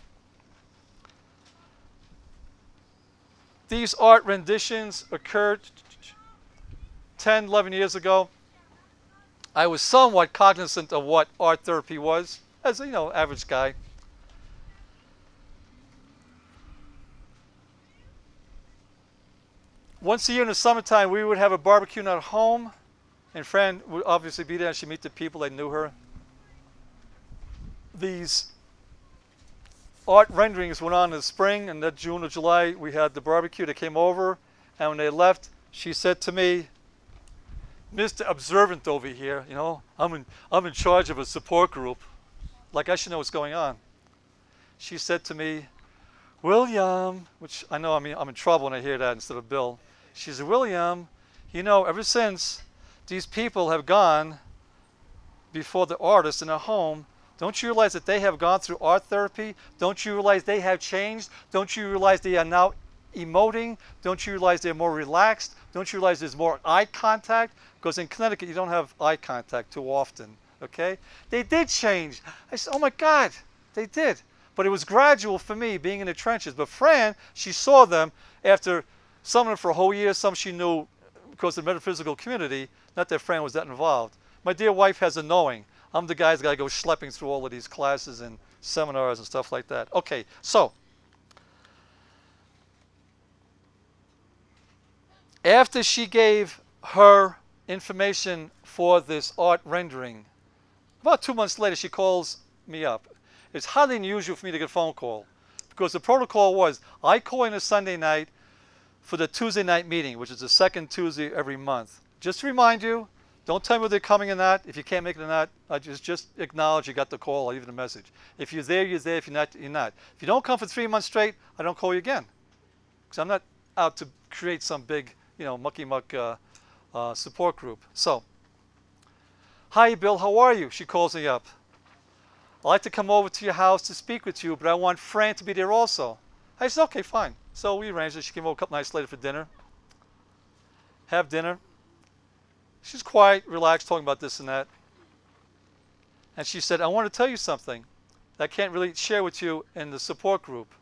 these art renditions occurred 10, 11 years ago. I was somewhat cognizant of what art therapy was, as a, average guy. Once a year in the summertime, we would have a barbecue at home, and Fran would obviously be there, and she'd meet the people that knew her. These art renderings went on in the spring, and that June or July, we had the barbecue. They came over, and when they left, she said to me, "Mr. Observant over here, I'm in charge of a support group. Like I should know what's going on." She said to me, "William," which I know I'm in trouble when I hear that instead of Bill. She said, "William, ever since these people have gone before the artist in their home, don't you realize that they have gone through art therapy? Don't you realize they have changed? Don't you realize they are now emoting? Don't you realize they're more relaxed? Don't you realize there's more eye contact?" Because in Connecticut, you don't have eye contact too often, okay? They did change. I said, "Oh my God, they did." But it was gradual for me being in the trenches. But Fran, she saw them after some of them for a whole year, some she knew because of the metaphysical community, not that Fran was that involved. My dear wife has a knowing. I'm the guy that's got to go schlepping through all of these classes and seminars and stuff like that. Okay, so after she gave her information for this art rendering, about 2 months later, she calls me up. It's highly unusual for me to get a phone call because the protocol was I call in a Sunday night for the Tuesday night meeting, which is the second Tuesday every month. Just to remind you, don't tell me whether they're coming or not. If you can't make it or not, I just acknowledge you got the call. I'll leave it a message. If you're there, you're there. If you're not, you're not. If you don't come for 3 months straight, I don't call you again because I'm not out to create some big, mucky-muck support group. So, "Hi, Bill, how are you?" She calls me up. "I'd like to come over to your house to speak with you, but I want Fran to be there also." I said, "Okay, fine." So we arranged it. She came over a couple nights later for dinner. Have dinner. She's quiet, relaxed, talking about this and that. And she said, "I want to tell you something that I can't really share with you in the support group."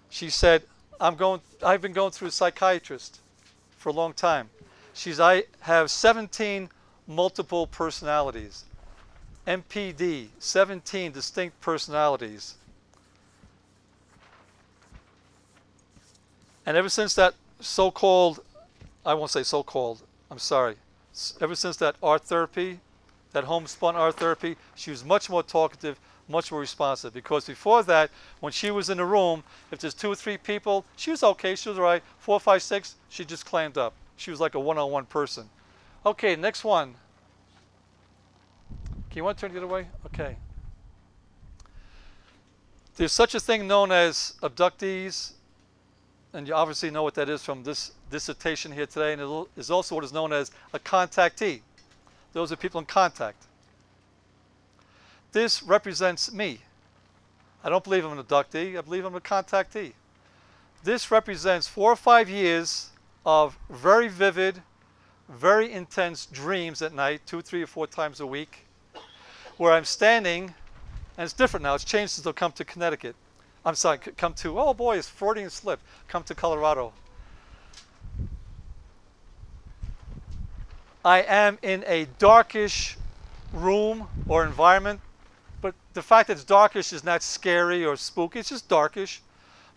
She said, I've been going through a psychiatrist for a long time. She said, "I have 17 multiple personalities. MPD, 17 distinct personalities. And ever since that so-called, I won't say so-called, I'm sorry. Ever since that art therapy, that homespun art therapy, she was much more talkative, much more responsive. Because before that, when she was in the room, if there's 2 or 3 people, she was okay, she was all right. 4, 5, 6, she just clammed up. She was like a one-on-one person. Okay, next one. Can you want to turn the other way? Okay. There's such a thing known as abductees, and you obviously know what that is from this dissertation here today, and there's also what is known as a contactee. Those are people in contact. This represents me. I don't believe I'm an abductee, I believe I'm a contactee. This represents 4 or 5 years of very vivid, very intense dreams at night, 2, 3, or 4 times a week, where I'm standing, and it's different now, it's changed since I've come to Connecticut. I'm sorry, come to, oh boy, it's Freudian slip, come to Colorado. I am in a darkish room or environment, but the fact that it's darkish is not scary or spooky, it's just darkish.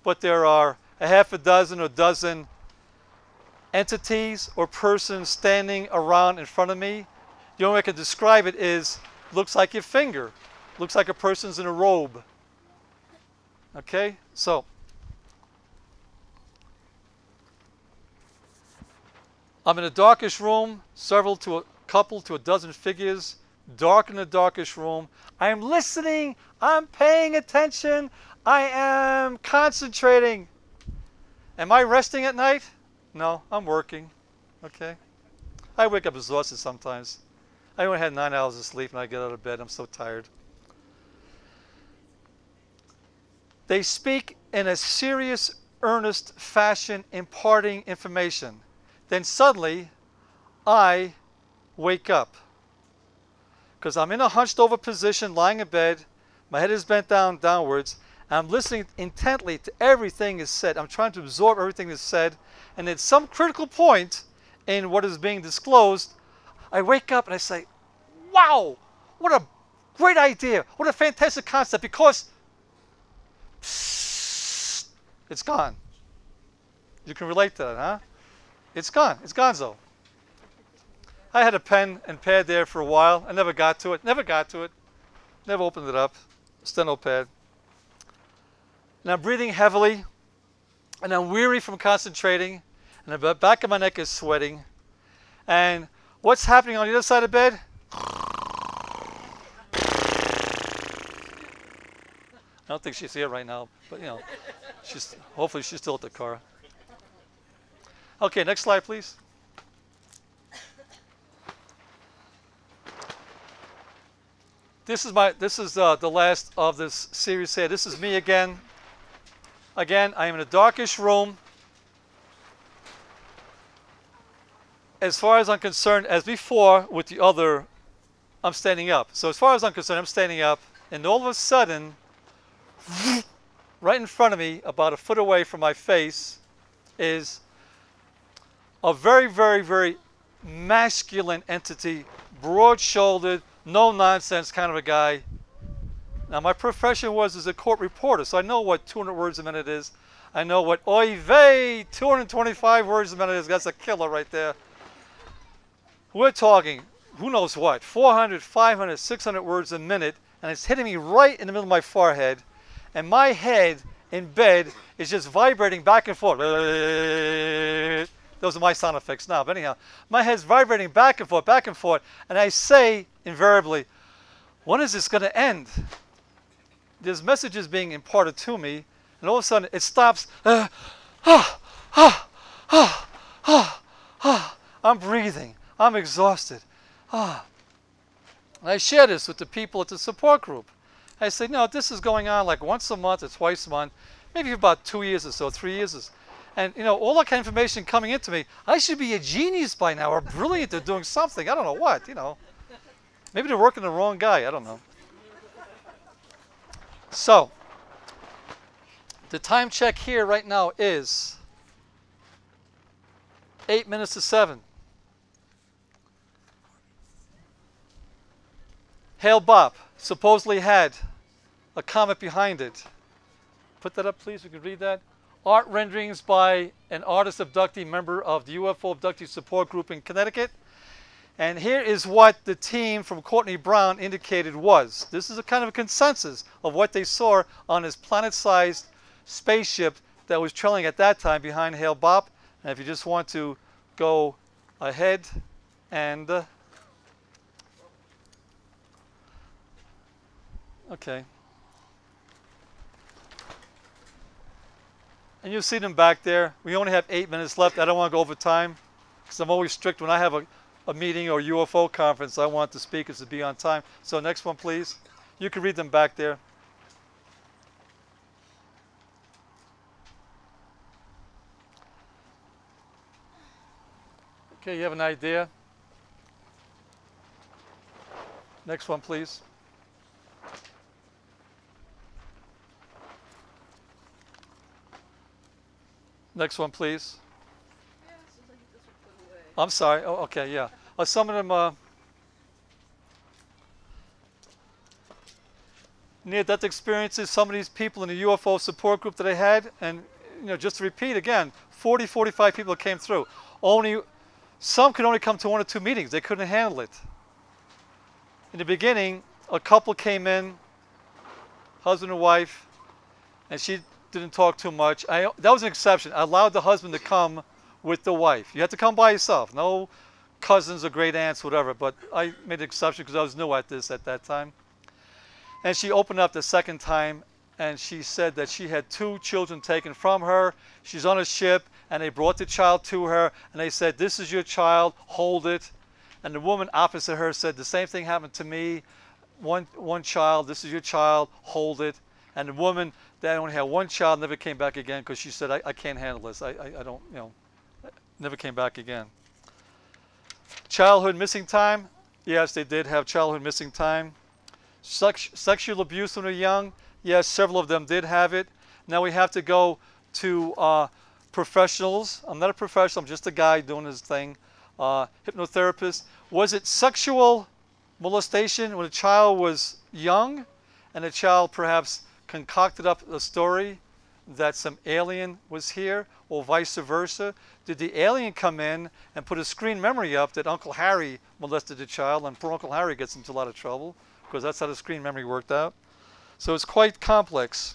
But there are a half a dozen or dozen entities or persons standing around in front of me. The only way I can describe it is, looks like your finger, looks like a person's in a robe. Okay, so I'm in a darkish room, several to a couple to a dozen figures, dark in the darkish room. I am listening, I'm paying attention, I am concentrating. Am I resting at night? No, I'm working. Okay. I wake up exhausted sometimes. I only had 9 hours of sleep and I get out of bed, I'm so tired. They speak in a serious, earnest fashion, imparting information. Then suddenly, I wake up. Because I'm in a hunched over position, lying in bed. My head is bent downwards. I'm listening intently to everything is said. I'm trying to absorb everything that's said. And at some critical point in what is being disclosed, I wake up and I say, wow, what a great idea. What a fantastic concept, because psst, it's gone. You can relate to that, huh? It's gone. It's gonzo. I had a pen and pad there for a while. I never got to it. Never opened it up. Steno pad. And I'm breathing heavily. And I'm weary from concentrating. And the back of my neck is sweating. And what's happening on the other side of the bed? I don't think she's here right now. But, you know, hopefully she's still at the car. Okay, next slide, please. This is the last of this series here. This is me again. Again, I am in a darkish room. As far as I'm concerned, as before with the other, I'm standing up. So as far as I'm concerned, I'm standing up, and all of a sudden, right in front of me, about a foot away from my face, is a very, very, very masculine entity, broad-shouldered, no-nonsense kind of a guy. Now, my profession was as a court reporter, so I know what 200 words a minute is. I know what oy vey, 225 words a minute is. That's a killer right there. We're talking, who knows what, 400, 500, 600 words a minute, and it's hitting me right in the middle of my forehead, and my head in bed is just vibrating back and forth. Those are my sound effects now. But anyhow, my head's vibrating back and forth, and I say invariably, when is this going to end? There's messages being imparted to me, and all of a sudden it stops. I'm breathing. I'm exhausted. And I share this with the people at the support group. I say, no, this is going on like once a month or twice a month, maybe for about 2 years or so, 3 years. And, you know, all that kind of information coming into me, I should be a genius by now, or brilliant at doing something. I don't know what, you know. Maybe they're working the wrong guy. I don't know. So, the time check here right now is 8 minutes to 7. Hale-Bopp supposedly had a comet behind it. Put that up, please. We can read that. Art renderings by an artist abductee member of the UFO abductee support group in Connecticut. And here is what the team from Courtney Brown indicated was. This is a kind of a consensus of what they saw on this planet-sized spaceship that was trailing at that time behind Hale-Bopp. And if you just want to go ahead and... okay. And you'll see them back there. We only have 8 minutes left. I don't want to go over time because I'm always strict when I have a meeting or UFO conference. I want the speakers to be on time. So next one, please. You can read them back there. Okay, you have an idea? Next one, please. Next one, please. Yeah, seems like this was put away. I'm sorry. Oh, okay, yeah. Some of them near-death experiences. Some of these people in the UFO support group that I had, and you know, just to repeat again, 40, 45 people came through. Some could only come to 1 or 2 meetings. They couldn't handle it. In the beginning, a couple came in, husband and wife, and she didn't talk too much. That was an exception. I allowed the husband to come with the wife. You had to come by yourself. No cousins or great aunts, whatever. But I made an exception because I was new at this at that time. And she opened up the second time, and she said that she had 2 children taken from her. She's on a ship, and they brought the child to her, and they said, this is your child, hold it. And the woman opposite her said, the same thing happened to me. One child, this is your child, hold it. And the woman that only had one child never came back again because she said, I can't handle this. I don't, never came back again. Childhood missing time. Yes, they did have childhood missing time. Sexual abuse when they're young. Yes, several of them did have it. Now we have to go to professionals. I'm not a professional. I'm just a guy doing his thing. Hypnotherapist. Was it sexual molestation when a child was young and the child perhaps concocted up a story that some alien was here, or vice versa? Did the alien come in and put a screen memory up that Uncle Harry molested the child, and poor Uncle Harry gets into a lot of trouble because that's how the screen memory worked out? So it's quite complex.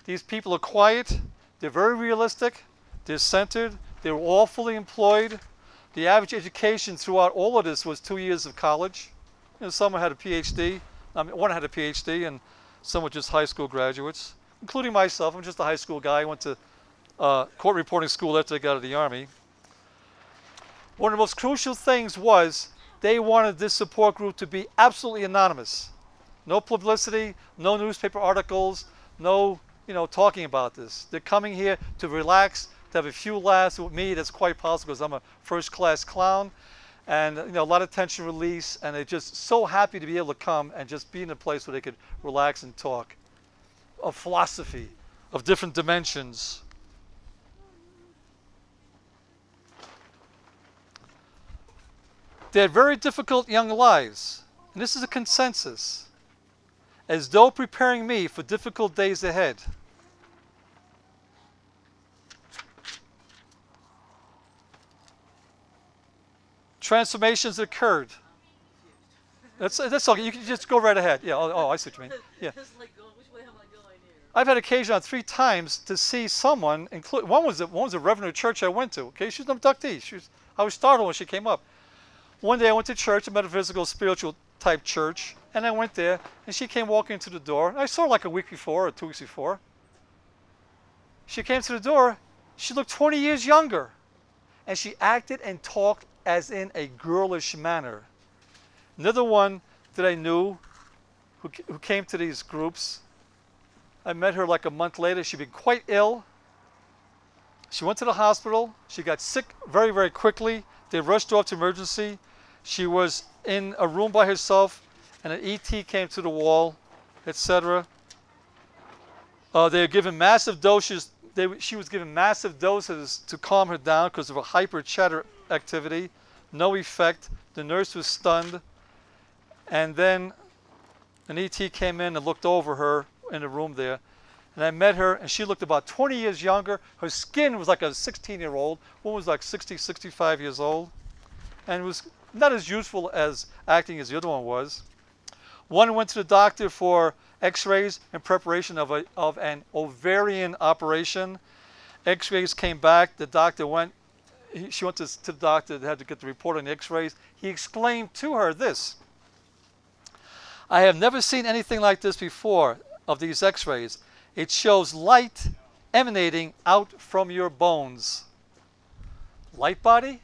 These people are quiet. They're very realistic. They're centered. They were all fully employed. The average education throughout all of this was 2 years of college. Some had a PhD. One had a PhD, and some were just high school graduates, including myself. I'm just a high school guy. I went to court reporting school after I got out of the Army. One of the most crucial things was they wanted this support group to be absolutely anonymous. No publicity, no newspaper articles, no talking about this. They're coming here to relax, to have a few laughs with me. That's quite possible because I'm a first-class clown. And a lot of tension release, and they're just so happy to be able to come and just be in a place where they could relax and talk of philosophy, of different dimensions. They had very difficult young lives, and this is a consensus, as though preparing me for difficult days ahead. Transformations occurred. That's okay. You can just go right ahead. Yeah. Oh, I see what you mean. Yeah. Which way am I going here? I've had occasion on 3 times to see someone. One was a reverend church I went to. Okay, she's an abductee. I was startled when she came up. One day I went to church, a metaphysical, spiritual type church, and I went there, and she came walking into the door. I saw her like a week before or 2 weeks before. She came to the door. She looked 20 years younger, and she acted and talked as in a girlish manner. Another one that I knew who came to these groups, I met her like a month later. She'd been quite ill. She went to the hospital. She got sick very, very quickly. They rushed her off to emergency. She was in a room by herself, and an ET came to the wall, etc. They were given massive doses. She was given massive doses to calm her down because of a hyper chatter activity. No effect. The nurse was stunned. And then an ET came in and looked over her in the room there. And I met her, and she looked about 20 years younger. Her skin was like a 16-year-old. One was like 60, 65 years old. And was not as useful as acting as the other one was. One went to the doctor for x-rays in preparation of an ovarian operation. X-rays came back. The doctor went. She went to the doctor that had to get the report on the x-rays. He exclaimed to her this: "I have never seen anything like this before of these x-rays. It shows light emanating out from your bones." Light body?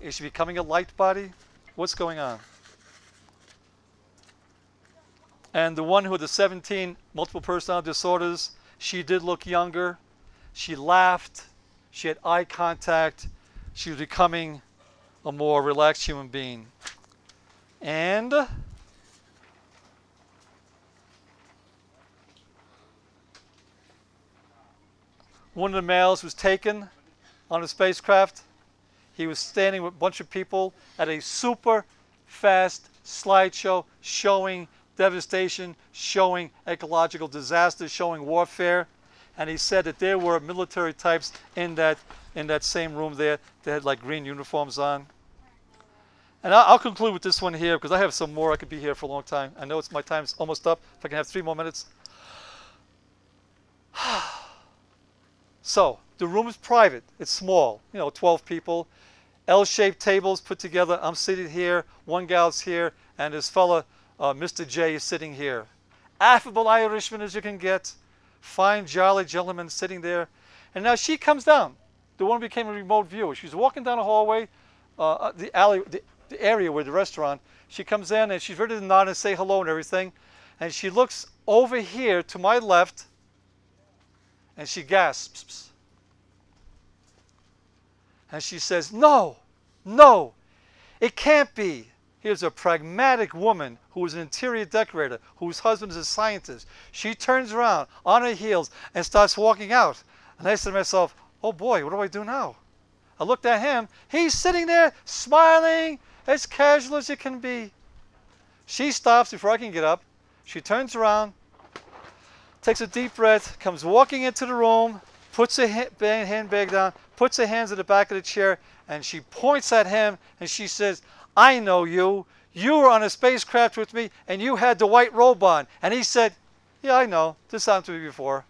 Is she becoming a light body? What's going on? And the one who had the 17 multiple personality disorders, she did look younger. She laughed. She had eye contact. She was becoming a more relaxed human being. And one of the males was taken on a spacecraft. He was standing with a bunch of people at a super fast slideshow showing devastation, showing ecological disaster, showing warfare. And he said that there were military types in that same room there. They had like green uniforms on. And I'll conclude with this one here because I have some more. I could be here for a long time. I know my time's almost up. If I can have 3 more minutes. So the room is private. It's small, 12 people. L-shaped tables put together. I'm seated here. One gal's here. And this fella, Mr. J, is sitting here. Affable Irishman as you can get. Fine, jolly gentleman sitting there. And now she comes down. The one became a remote viewer. She's walking down a hallway, the alley, the area where the restaurant. She comes in and she's ready to nod and say hello and everything. And she looks over here to my left, and she gasps. And she says, no, no, it can't be. Here's a pragmatic woman who is an interior decorator, whose husband is a scientist. She turns around on her heels and starts walking out. And I said to myself, oh boy, what do I do now? I looked at him. He's sitting there smiling, as casual as it can be. She stops before I can get up. She turns around, takes a deep breath, comes walking into the room, puts her handbag down, puts her hands at the back of the chair, and she points at him and she says, I know you. You were on a spacecraft with me and you had the white robe on. And he said, yeah, I know. This happened to me before.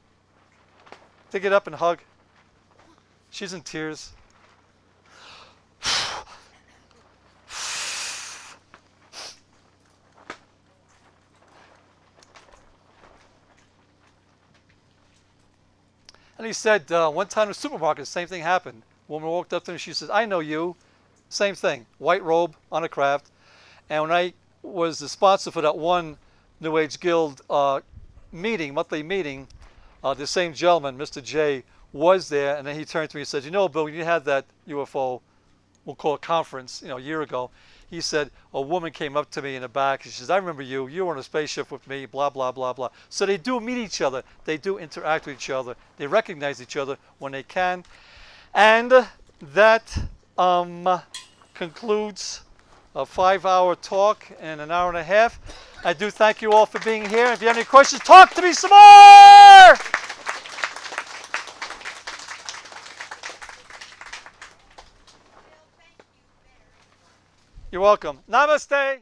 They get up and hug. She's in tears. And he said, one time in the supermarket, the same thing happened. A woman walked up to him, she says, I know you. Same thing, white robe on a craft. And when I was the sponsor for that one New Age Guild meeting, monthly meeting, the same gentleman, Mr. J, was there. And then he turned to me and said, you know, Bill, when you had that UFO, we'll call it conference, a year ago, he said, a woman came up to me in the back. She says, I remember you. You were on a spaceship with me, blah, blah, blah, blah. So they do meet each other. They do interact with each other. They recognize each other when they can. And that concludes a 5-hour talk in an hour and a half. I do thank you all for being here. If you have any questions, talk to me some more! You're welcome. Namaste.